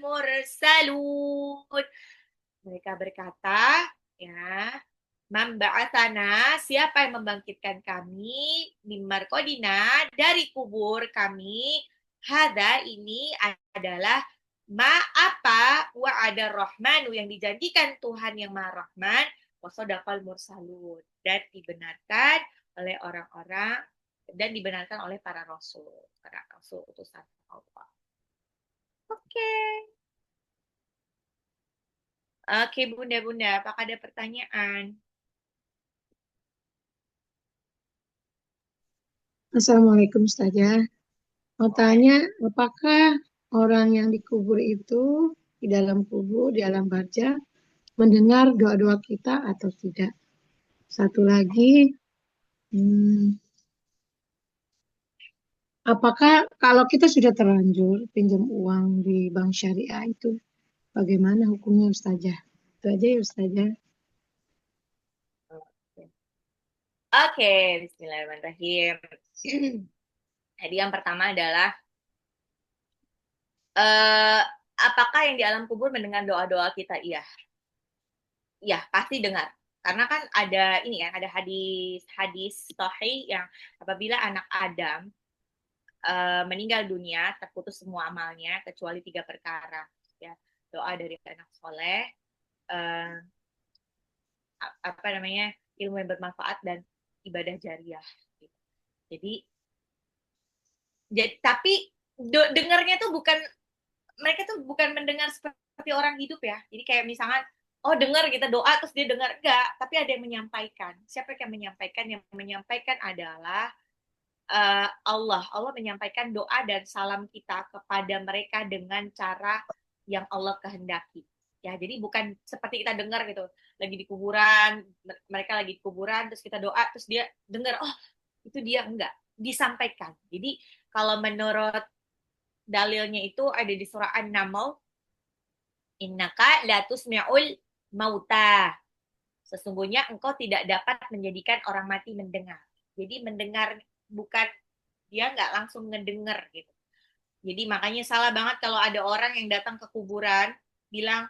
المرسلون. Mereka berkata, ya, Mamba'athana, siapa yang membangkitkan kami, mimar kodina, dari kubur kami, hada, ini adalah apa wa'ada rahmanu, yang dijanjikan Tuhan yang Maha Rahman, wasodaqal mursalun, dan dibenarkan oleh orang-orang, dan dibenarkan oleh para rasul utusan Allah. Oke. Oke, Bunda-Bunda, apakah ada pertanyaan? Assalamualaikum Ustazah. Mau Boleh. tanya, apakah orang yang dikubur itu di dalam kubur, di alam barzah, mendengar doa-doa kita atau tidak? Satu lagi, hmm, apakah kalau kita sudah terlanjur pinjam uang di bank syariah itu, bagaimana hukumnya Ustazah? Itu aja ya Ustazah. Oke, Bismillahirrahmanirrahim. Jadi yang pertama adalah eh, apakah yang di alam kubur mendengar doa-doa kita? Iya, iya pasti dengar. Karena kan ada ini kan, ada hadis-hadis sahih yang apabila anak Adam meninggal dunia, terputus semua amalnya kecuali tiga perkara. Ya, doa dari anak soleh, eh, apa namanya ilmu yang bermanfaat dan ibadah jariah. Jadi, tapi dengarnya tuh bukan mereka tuh bukan mendengar seperti orang hidup ya. Jadi kayak misalnya, oh dengar kita doa terus dia dengar enggak, tapi ada yang menyampaikan. Siapa yang menyampaikan? Yang menyampaikan adalah Allah. Allah menyampaikan doa dan salam kita kepada mereka dengan cara yang Allah kehendaki. Ya, jadi bukan seperti kita dengar gitu, lagi di kuburan, mereka lagi di kuburan, terus kita doa, terus dia dengar, oh itu dia enggak, disampaikan. Jadi kalau menurut dalilnya itu ada di surah An-Naml, innaka la tusmi'ul mauta. Sesungguhnya engkau tidak dapat menjadikan orang mati mendengar. Jadi mendengar bukan dia nggak langsung ngedenger gitu. Jadi makanya salah banget kalau ada orang yang datang ke kuburan bilang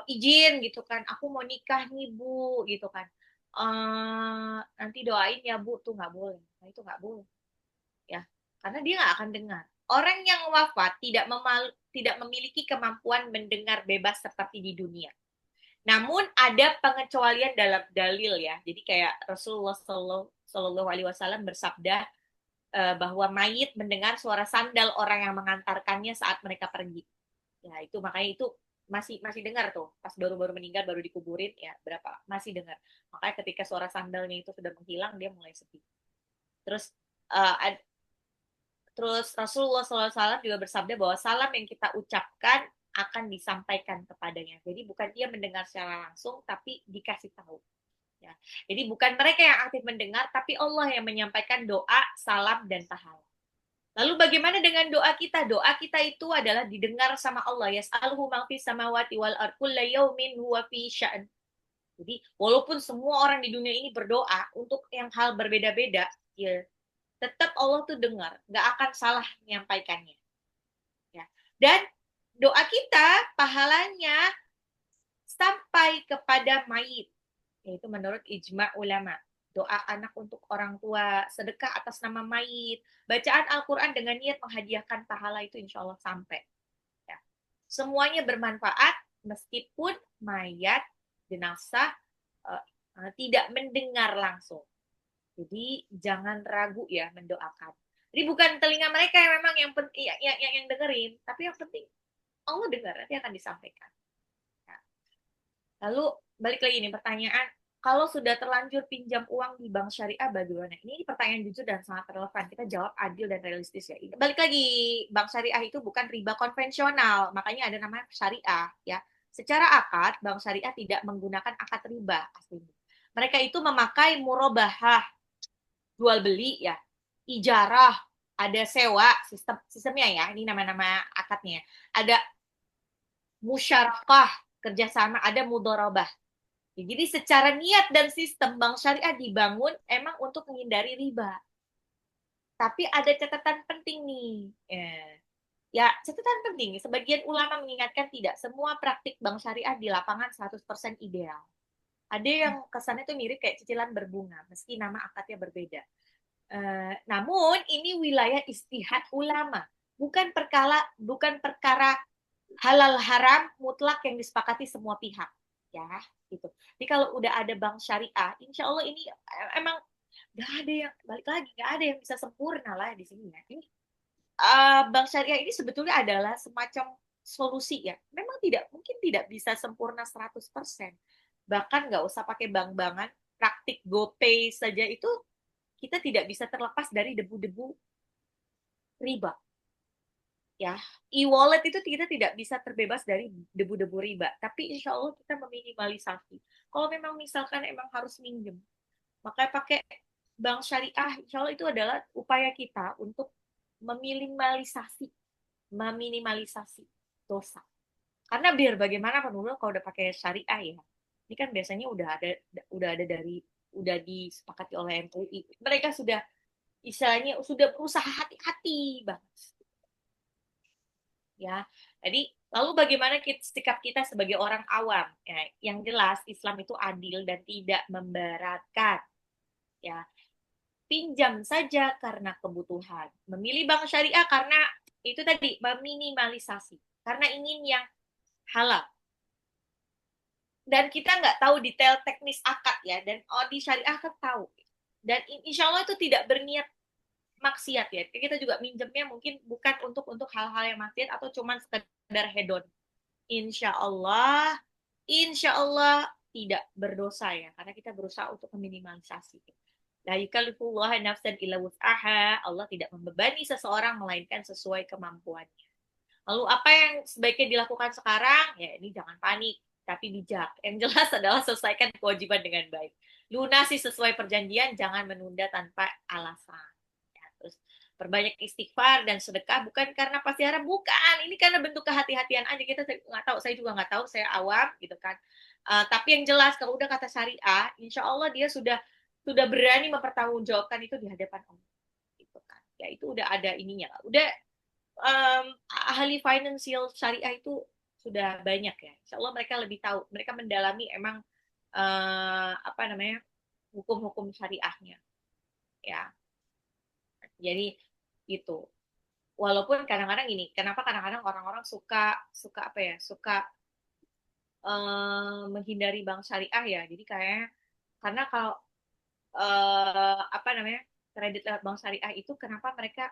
izin gitu kan, aku mau nikah nih Bu gitu kan. Nanti doain ya Bu tuh nggak boleh. Nah itu nggak boleh ya, karena dia nggak akan dengar. Orang yang wafat tidak memiliki kemampuan mendengar bebas seperti di dunia. Namun ada pengecualian dalam dalil ya. Jadi kayak Rasulullah Shallallahu Alaihi Wasallam bersabda bahwa mayit mendengar suara sandal orang yang mengantarkannya saat mereka pergi. Ya itu makanya itu masih masih dengar tuh pas baru-baru meninggal baru dikuburin ya berapa masih dengar. Makanya ketika suara sandalnya itu sudah menghilang dia mulai sepi. Terus uh, terus Rasulullah SAW juga bersabda bahwa salam yang kita ucapkan akan disampaikan kepadanya. Jadi bukan dia mendengar secara langsung, tapi dikasih tahu. Ya. Jadi bukan mereka yang aktif mendengar, tapi Allah yang menyampaikan doa, salam, dan pahala. Lalu bagaimana dengan doa kita? Doa kita itu adalah didengar sama Allah. Yas'alhu man fis samawati wal ard kulla yaumin huwa fi sya'n. Jadi walaupun semua orang di dunia ini berdoa untuk yang hal berbeda-beda, ya tetap Allah tuh dengar, nggak akan salah menyampaikannya. Ya. Dan doa kita pahalanya sampai kepada mayit, yaitu menurut ijma ulama. Doa anak untuk orang tua, sedekah atas nama mayit, bacaan Al-Quran dengan niat menghadiahkan pahala itu insya Allah sampai. Ya. Semuanya bermanfaat meskipun mayat jenazah tidak mendengar langsung. Jadi jangan ragu ya mendoakan. Jadi bukan telinga mereka yang memang yang dengerin, tapi yang penting Allah dengar nanti akan disampaikan. Nah, lalu balik lagi nih pertanyaan, kalau sudah terlanjur pinjam uang di bank syariah bagaimana? Ini pertanyaan jujur dan sangat relevan. Kita jawab adil dan realistis ya. Balik lagi, bank syariah itu bukan riba konvensional, makanya ada namanya syariah ya. Secara akad, bank syariah tidak menggunakan akad riba aslinya. Mereka itu memakai murabahah, jual beli ya, ijarah, ada sewa, sistemnya ya, ini nama-nama akadnya. Ada musyarakah, kerjasama, ada mudorobah. Jadi secara niat dan sistem bank syariah dibangun emang untuk menghindari riba. Tapi ada catatan penting nih. Ya, catatan penting. Sebagian ulama mengingatkan tidak semua praktik bank syariah di lapangan 100% ideal. Ada yang kesannya tuh mirip kayak cicilan berbunga, meski nama akadnya berbeda. Namun ini wilayah istihad ulama, bukan perkara halal haram mutlak yang disepakati semua pihak, ya gitu. Jadi kalau udah ada bank syariah, insya Allah ini emang nggak ada yang balik lagi, nggak ada yang bisa sempurna lah di sini ya. Ini bank syariah ini sebetulnya adalah semacam solusi ya. Memang mungkin tidak bisa sempurna 100%. Bahkan nggak usah pakai bank-bankan, praktik GoPay saja itu kita tidak bisa terlepas dari debu-debu riba. Ya, e-wallet itu kita tidak bisa terbebas dari debu-debu riba. Tapi insya Allah kita meminimalisasi. Kalau memang misalkan emang harus minjem, maka pakai bank syariah, insya Allah itu adalah upaya kita untuk meminimalisasi, meminimalisasi dosa. Karena biar bagaimanapun dulu kalau udah pakai syariah ya, ini kan biasanya udah ada dari udah disepakati oleh MUI. Mereka sudah istilahnya sudah berusaha hati-hati banget ya. Jadi lalu bagaimana sikap kita sebagai orang awam? Ya, yang jelas Islam itu adil dan tidak memberatkan. Ya, pinjam saja karena kebutuhan. Memilih bank syariah karena itu tadi meminimalisasi. Karena ingin yang halal. Dan kita nggak tahu detail teknis akad ya. Dan di syariah kan tahu. Dan insya Allah itu tidak berniat maksiat ya. Kita juga minjemnya mungkin bukan untuk hal-hal yang maksiat atau cuman sekedar hedon. Insya Allah tidak berdosa ya, karena kita berusaha untuk meminimalisasi. La yukallifullahu nafsan illa wus'aha. Allah tidak membebani seseorang melainkan sesuai kemampuannya. Lalu apa yang sebaiknya dilakukan sekarang? Ya ini jangan panik, tapi bijak. Yang jelas adalah selesaikan kewajiban dengan baik. Lunasi sesuai perjanjian, jangan menunda tanpa alasan. Ya, terus perbanyak istighfar dan sedekah bukan karena pasti harap, bukan, ini karena bentuk kehati-hatian aja. Kita nggak tahu, saya juga nggak tahu, saya awam gitu kan. Tapi yang jelas kalau udah kata syariah, insya Allah dia sudah berani mempertanggungjawabkan itu di hadapan Allah gitu kan. Ya itu udah ada ininya lah, udah ahli financial syariah itu sudah banyak ya. Insya Allah mereka lebih tahu, mereka mendalami emang apa namanya hukum-hukum syariahnya ya. Jadi itu. Walaupun kadang-kadang ini, kenapa kadang-kadang orang-orang suka suka apa ya, suka menghindari bank syariah ya. Jadi kayak karena kalau apa namanya kredit lewat bank syariah itu kenapa mereka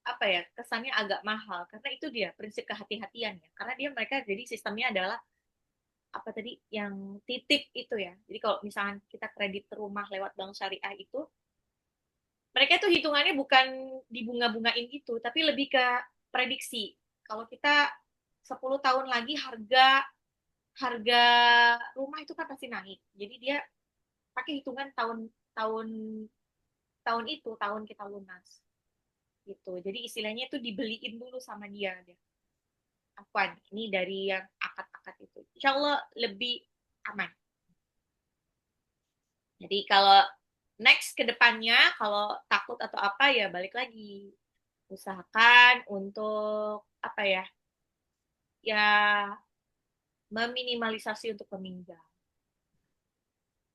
apa ya kesannya agak mahal karena itu dia prinsip kehati-hatian ya, karena mereka jadi sistemnya adalah apa tadi yang titip itu ya. Jadi kalau misalnya kita kredit rumah lewat bank syariah itu mereka tuh hitungannya bukan dibunga-bungain gitu, tapi lebih ke prediksi. Kalau kita 10 tahun lagi harga harga rumah itu kan pasti naik. Jadi dia pakai hitungan tahun tahun itu tahun kita lunas gitu. Jadi istilahnya itu dibeliin dulu sama dia. Afwan, ini dari yang akad-akad itu. Insya Allah lebih aman. Jadi kalau next ke depannya, kalau takut atau apa ya balik lagi. Usahakan untuk apa ya, ya meminimalisasi untuk peminjam.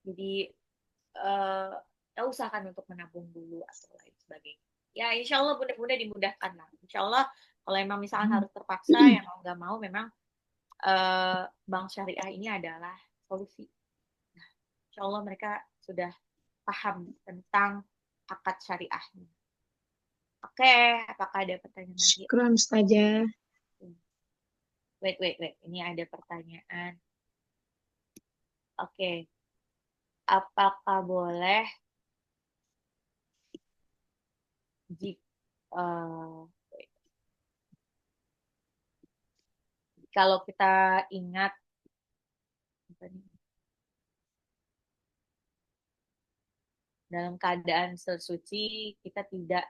Jadi ya usahakan untuk menabung dulu atau lain sebagainya. Ya insya Allah mudah-mudahan dimudahkan lah. Insya Allah kalau emang misalnya harus terpaksa, yang mau nggak mau memang bank syariah ini adalah solusi. Nah, insya Allah mereka sudah paham tentang akad syariahnya. Oke, apakah ada pertanyaan lagi? Syukron Ustazah. Wait. Ini ada pertanyaan. Oke. Apakah boleh jika kalau kita ingat dalam keadaan sesuci kita tidak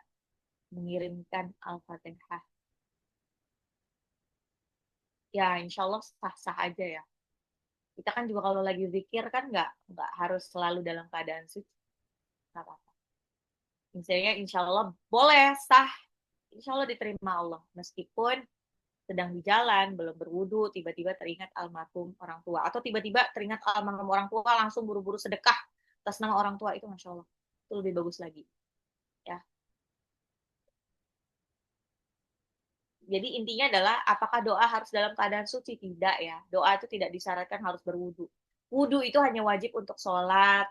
mengirimkan Al-Fatihah? Ya, insya Allah sah-sah aja ya. Kita kan juga kalau lagi zikir kan nggak harus selalu dalam keadaan suci. Nggak apa-apa. Misalnya insya Allah boleh sah, insya Allah diterima Allah. Meskipun sedang di jalan, belum berwudu, tiba-tiba teringat almarhum orang tua. Atau tiba-tiba teringat almarhum orang tua, langsung buru-buru sedekah atas nama orang tua, itu Masya Allah. Itu lebih bagus lagi. Ya. Jadi intinya adalah apakah doa harus dalam keadaan suci? Tidak ya. Doa itu tidak disyaratkan harus berwudu. Wudu itu hanya wajib untuk sholat,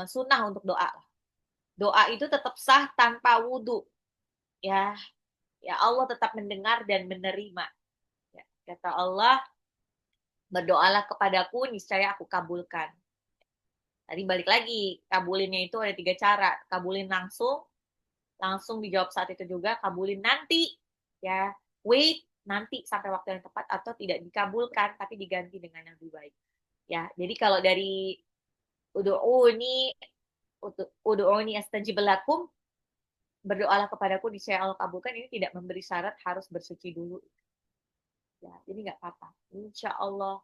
sunnah untuk doa. Doa itu tetap sah tanpa wudu. Ya, Ya, Allah tetap mendengar dan menerima. Ya, kata Allah, berdoalah kepadaku, niscaya aku kabulkan. Tadi balik lagi, kabulinnya itu ada 3 cara. Kabulin langsung, langsung dijawab saat itu juga. Kabulin nanti, ya, wait nanti sampai waktu yang tepat, atau tidak dikabulkan tapi diganti dengan yang lebih baik. Ya, jadi kalau dari udu'uni udu'uni astajib lakum, berdoalah kepadaku niscaya Allah kabulkan, ini tidak memberi syarat harus bersuci dulu. Ya, jadi nggak apa-apa. Insya Allah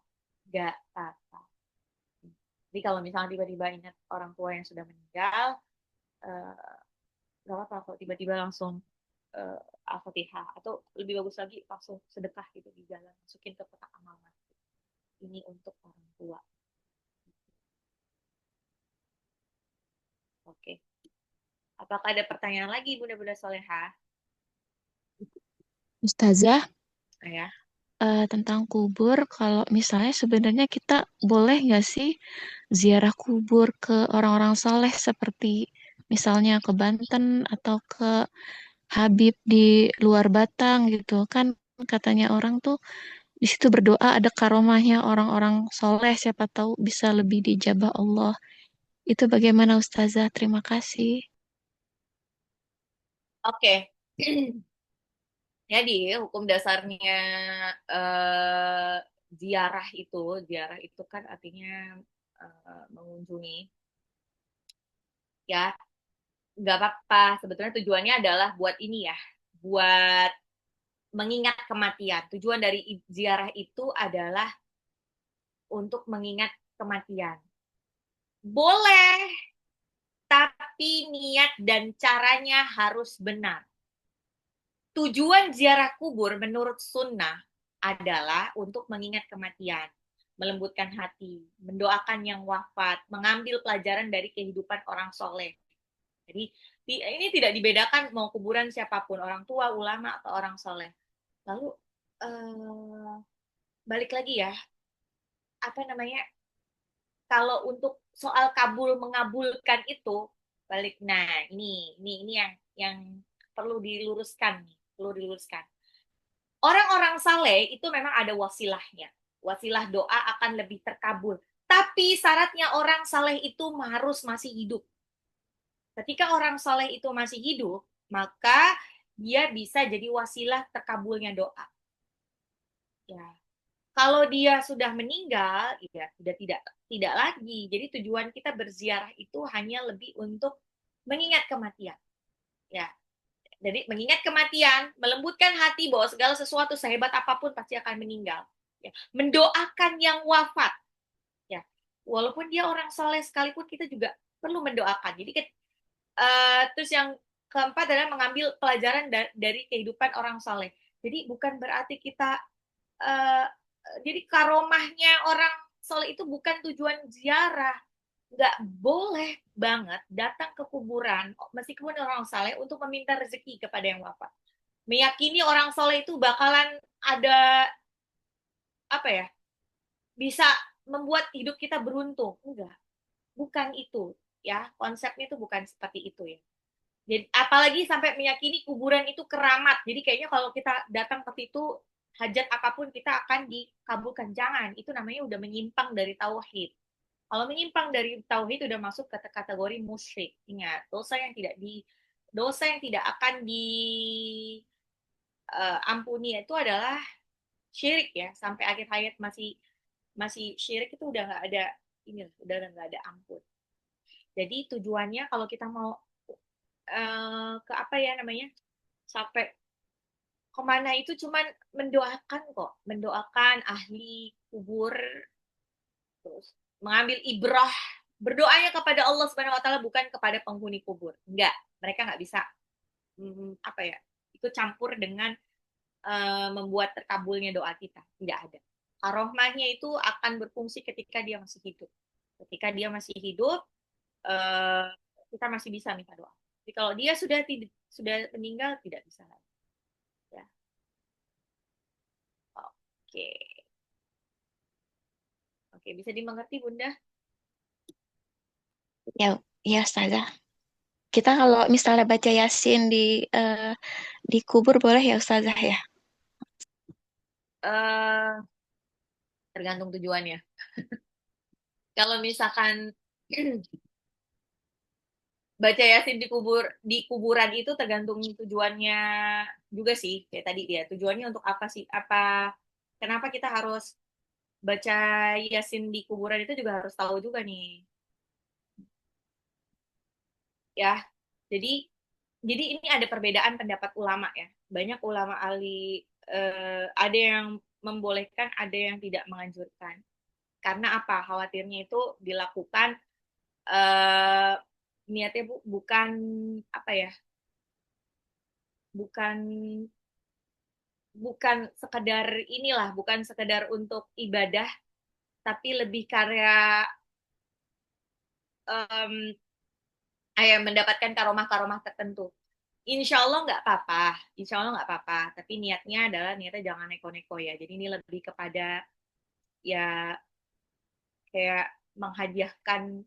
nggak apa-apa. Jadi kalau misalnya tiba-tiba ingat orang tua yang sudah meninggal, eh, nggak apa-apa kalau tiba-tiba langsung uh, Al-Fatihah, atau lebih bagus lagi langsung sedekah gitu di jalan, masukin ke kotak amal. Ini untuk orang tua. Oke. Apakah ada pertanyaan lagi, Bunda-Bunda Soleha? Ustazah, Ya. tentang kubur, kalau misalnya sebenarnya kita boleh nggak sih ziarah kubur ke orang-orang soleh seperti misalnya ke Banten atau ke Habib di luar Batang gitu kan, katanya orang tuh di situ berdoa ada karomahnya orang-orang soleh, siapa tahu bisa lebih dijabah Allah. Itu bagaimana Ustazah? Terima kasih. Oke. Jadi hukum dasarnya eh, ziarah itu kan artinya mengunjungi, ya, nggak apa-apa. Sebetulnya tujuannya adalah buat ini ya, buat mengingat kematian. Tujuan dari ziarah itu adalah untuk mengingat kematian. Boleh, tapi niat dan caranya harus benar. Tujuan ziarah kubur menurut sunnah adalah untuk mengingat kematian, melembutkan hati, mendoakan yang wafat, mengambil pelajaran dari kehidupan orang soleh. Jadi ini tidak dibedakan mau kuburan siapapun, orang tua, ulama, atau orang soleh. Lalu eh, balik lagi ya, apa namanya? Kalau untuk soal kabul mengabulkan itu, balik. Nah, ini yang perlu diluruskan, perlu diluruskan. Orang-orang saleh itu memang ada wasilahnya. Wasilah doa akan lebih terkabul. Tapi syaratnya orang saleh itu harus masih hidup. Ketika orang saleh itu masih hidup, maka dia bisa jadi wasilah terkabulnya doa. Ya. Kalau dia sudah meninggal, ya sudah tidak lagi. Jadi tujuan kita berziarah itu hanya lebih untuk mengingat kematian. Ya, jadi mengingat kematian, melembutkan hati bahwa segala sesuatu sehebat apapun pasti akan meninggal. Ya. Mendoakan yang wafat. Ya. Walaupun dia orang soleh sekalipun kita juga perlu mendoakan. Jadi terus yang keempat adalah mengambil pelajaran dari kehidupan orang soleh. Jadi bukan berarti kita uh, jadi karomahnya orang soleh itu bukan tujuan ziarah. Nggak boleh banget datang ke kuburan meskipun orang saleh untuk meminta rezeki kepada yang wafat. Meyakini orang soleh itu bakalan ada apa ya, bisa membuat hidup kita beruntung. Enggak, bukan itu ya, konsepnya itu bukan seperti itu ya. Jadi apalagi sampai meyakini kuburan itu keramat. Jadi kayaknya kalau kita datang ke situ hajat apapun kita akan dikabulkan. Jangan, itu namanya udah menyimpang dari tauhid. Kalau menyimpang dari tauhid udah masuk ke kategori musyrik. Ingat, dosa yang tidak akan diampuni itu adalah syirik ya. Sampai akhir hayat masih masih syirik itu udah nggak ada ini, udah nggak ada ampun. Jadi tujuannya kalau kita mau ke apa ya namanya, sampai kemana itu cuman mendoakan kok, mendoakan ahli kubur, terus mengambil ibrah, berdoanya kepada Allah Subhanahu Wa Taala, bukan kepada penghuni kubur. Enggak, mereka nggak bisa apa ya, ikut campur dengan membuat terkabulnya doa kita. Tidak ada. Ar-Rahmahnya itu akan berfungsi ketika dia masih hidup. Ketika dia masih hidup, uh, kita masih bisa minta doa. Jadi kalau dia sudah meninggal, tidak bisa lagi. Ya. Oke. Oke, bisa dimengerti Bunda? Ya, ya Ustazah. Kita kalau misalnya baca Yasin di kubur boleh ya Ustazah ya? Eh, tergantung tujuannya. Kalau misalkan baca Yasin di kuburan itu tergantung tujuannya juga sih. Kayak tadi dia, tujuannya untuk apa sih? Kenapa kita harus baca Yasin di kuburan itu juga harus tahu juga nih. Ya, jadi jadi ini ada perbedaan pendapat ulama ya. Banyak ulama ahli ada yang membolehkan, ada yang tidak menganjurkan. Karena apa? Khawatirnya itu dilakukan eh niatnya bukan apa ya? Bukan bukan sekedar inilah, bukan sekedar untuk ibadah, tapi lebih karya em, mendapatkan karomah-karomah tertentu. Insya Allah nggak apa-apa, insya Allah nggak apa-apa. Tapi niatnya adalah niatnya jangan neko-neko ya. Jadi ini lebih kepada ya kayak menghadiahkan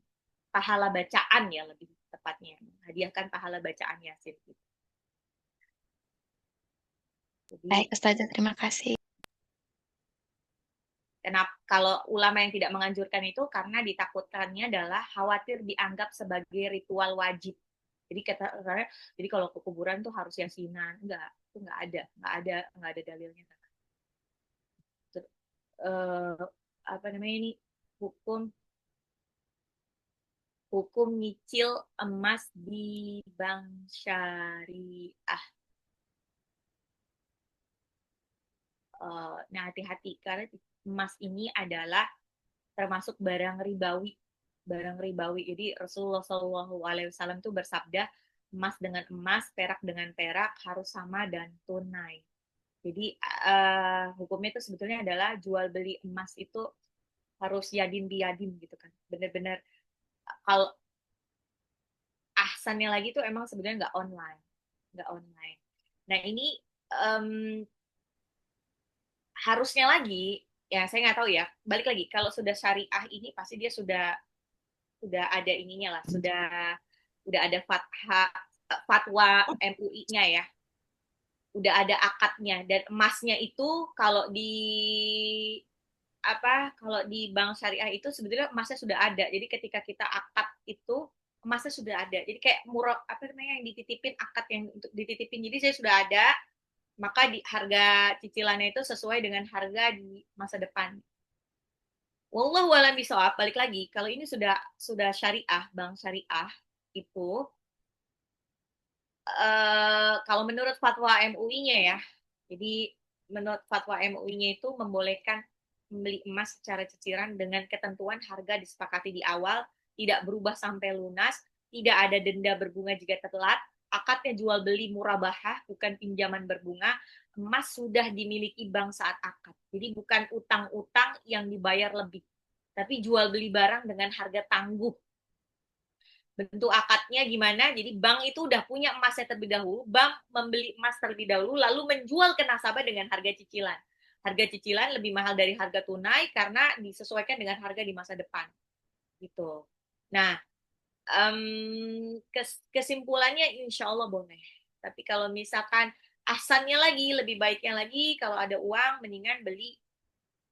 pahala bacaan ya lebih tepatnya, menghadiahkan pahala bacaan Yasin. Baik, Jadi Ustazah, terima kasih. kenapa kalau ulama yang tidak menganjurkan itu karena ditakutkannya adalah khawatir dianggap sebagai ritual wajib. Jadi kata jadi kalau ke kuburan tuh harus yasinan, enggak, itu enggak ada dalilnya. Eh, apa namanya ini hukum hukum nyicil emas di bank syariah. Nah hati-hati karena emas ini adalah termasuk barang ribawi. Jadi Rasulullah SAW itu bersabda emas dengan emas, perak dengan perak harus sama dan tunai. Jadi hukumnya itu sebetulnya adalah jual beli emas itu harus yadin biadin gitu kan. Benar-benar kalau ahsannya lagi tuh emang sebenarnya nggak online. Nah ini um, harusnya lagi ya saya nggak tahu ya. Balik lagi kalau sudah syariah ini pasti dia sudah ada ininya lah, sudah ada fatwa MUI-nya ya, udah ada akadnya dan emasnya itu kalau di bank syariah itu sebetulnya emasnya sudah ada. Jadi ketika kita akad itu emasnya sudah ada. Jadi kayak murah apa namanya yang dititipin akad yang untuk dititipin. Jadi saya sudah ada, maka di harga cicilannya itu sesuai dengan harga di masa depan. Wallahu a'lam bishawab. Balik lagi, kalau ini sudah syariah, bank syariah itu kalau menurut fatwa MUI-nya ya, jadi menurut fatwa MUI-nya itu membolehkan membeli emas secara cicilan dengan ketentuan harga disepakati di awal, tidak berubah sampai lunas, tidak ada denda berbunga jika telat, akadnya jual beli murabahah, bukan pinjaman berbunga, emas sudah dimiliki bank saat akad. Jadi bukan utang-utang yang dibayar lebih, tapi jual beli barang dengan harga tangguh. Bentuk akadnya gimana? Jadi bank itu udah punya emasnya terlebih dahulu, bank membeli emas terlebih dahulu, lalu menjual ke nasabah dengan harga cicilan. Harga cicilan lebih mahal dari harga tunai karena disesuaikan dengan harga di masa depan. Gitu. Nah, kesimpulannya insya Allah boleh. Tapi kalau misalkan asalnya lagi, lebih baiknya lagi kalau ada uang, mendingan beli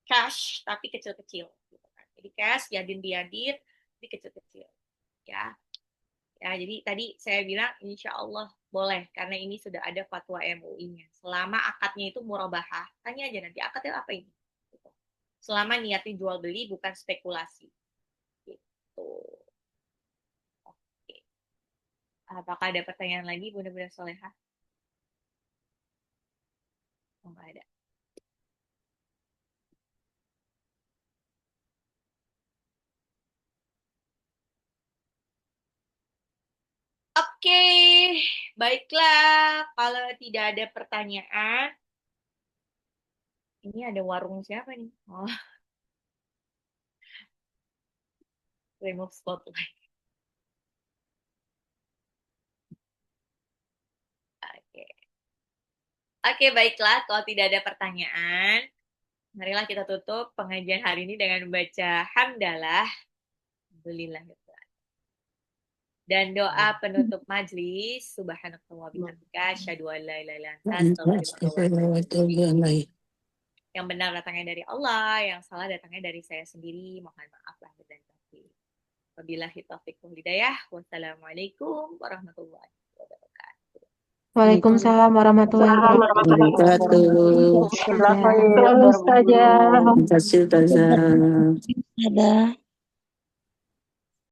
cash tapi kecil-kecil. Gitu kan. Jadi cash, yadin-biadin, tapi kecil-kecil. Ya, ya, jadi tadi saya bilang insya Allah boleh karena ini sudah ada fatwa MUI-nya. Selama akadnya itu murabahah, tanya aja nanti akadnya apa ini. Gitu. Selama niatnya jual beli bukan spekulasi. Gitu. Oke. Apakah ada pertanyaan lagi, Bunda-Bunda Solehah? Oh, nggak ada. Oke, baiklah. Kalau tidak ada pertanyaan, ini ada warung siapa nih? Oh, remove spotlight. Oke. Oke, baiklah. Kalau tidak ada pertanyaan, marilah kita tutup pengajian hari ini dengan membaca hamdalah. Alhamdulillah. Dan doa penutup majlis, subhanakallah bihamdika, asyhadu an la ilaha illa anta, astaghfiruka wa atubu ilaik. Yang benar datangnya dari Allah, yang salah datangnya dari saya sendiri. Mohon maaf lahir dan batin. Wabillahi taufiq wal hidayah. Wassalamualaikum warahmatullahi wabarakatuh. Waalaikumsalam warahmatullahi wabarakatuh. Wabarakatuh. Selalu saja. Terima kasih, Ustazah. Ada.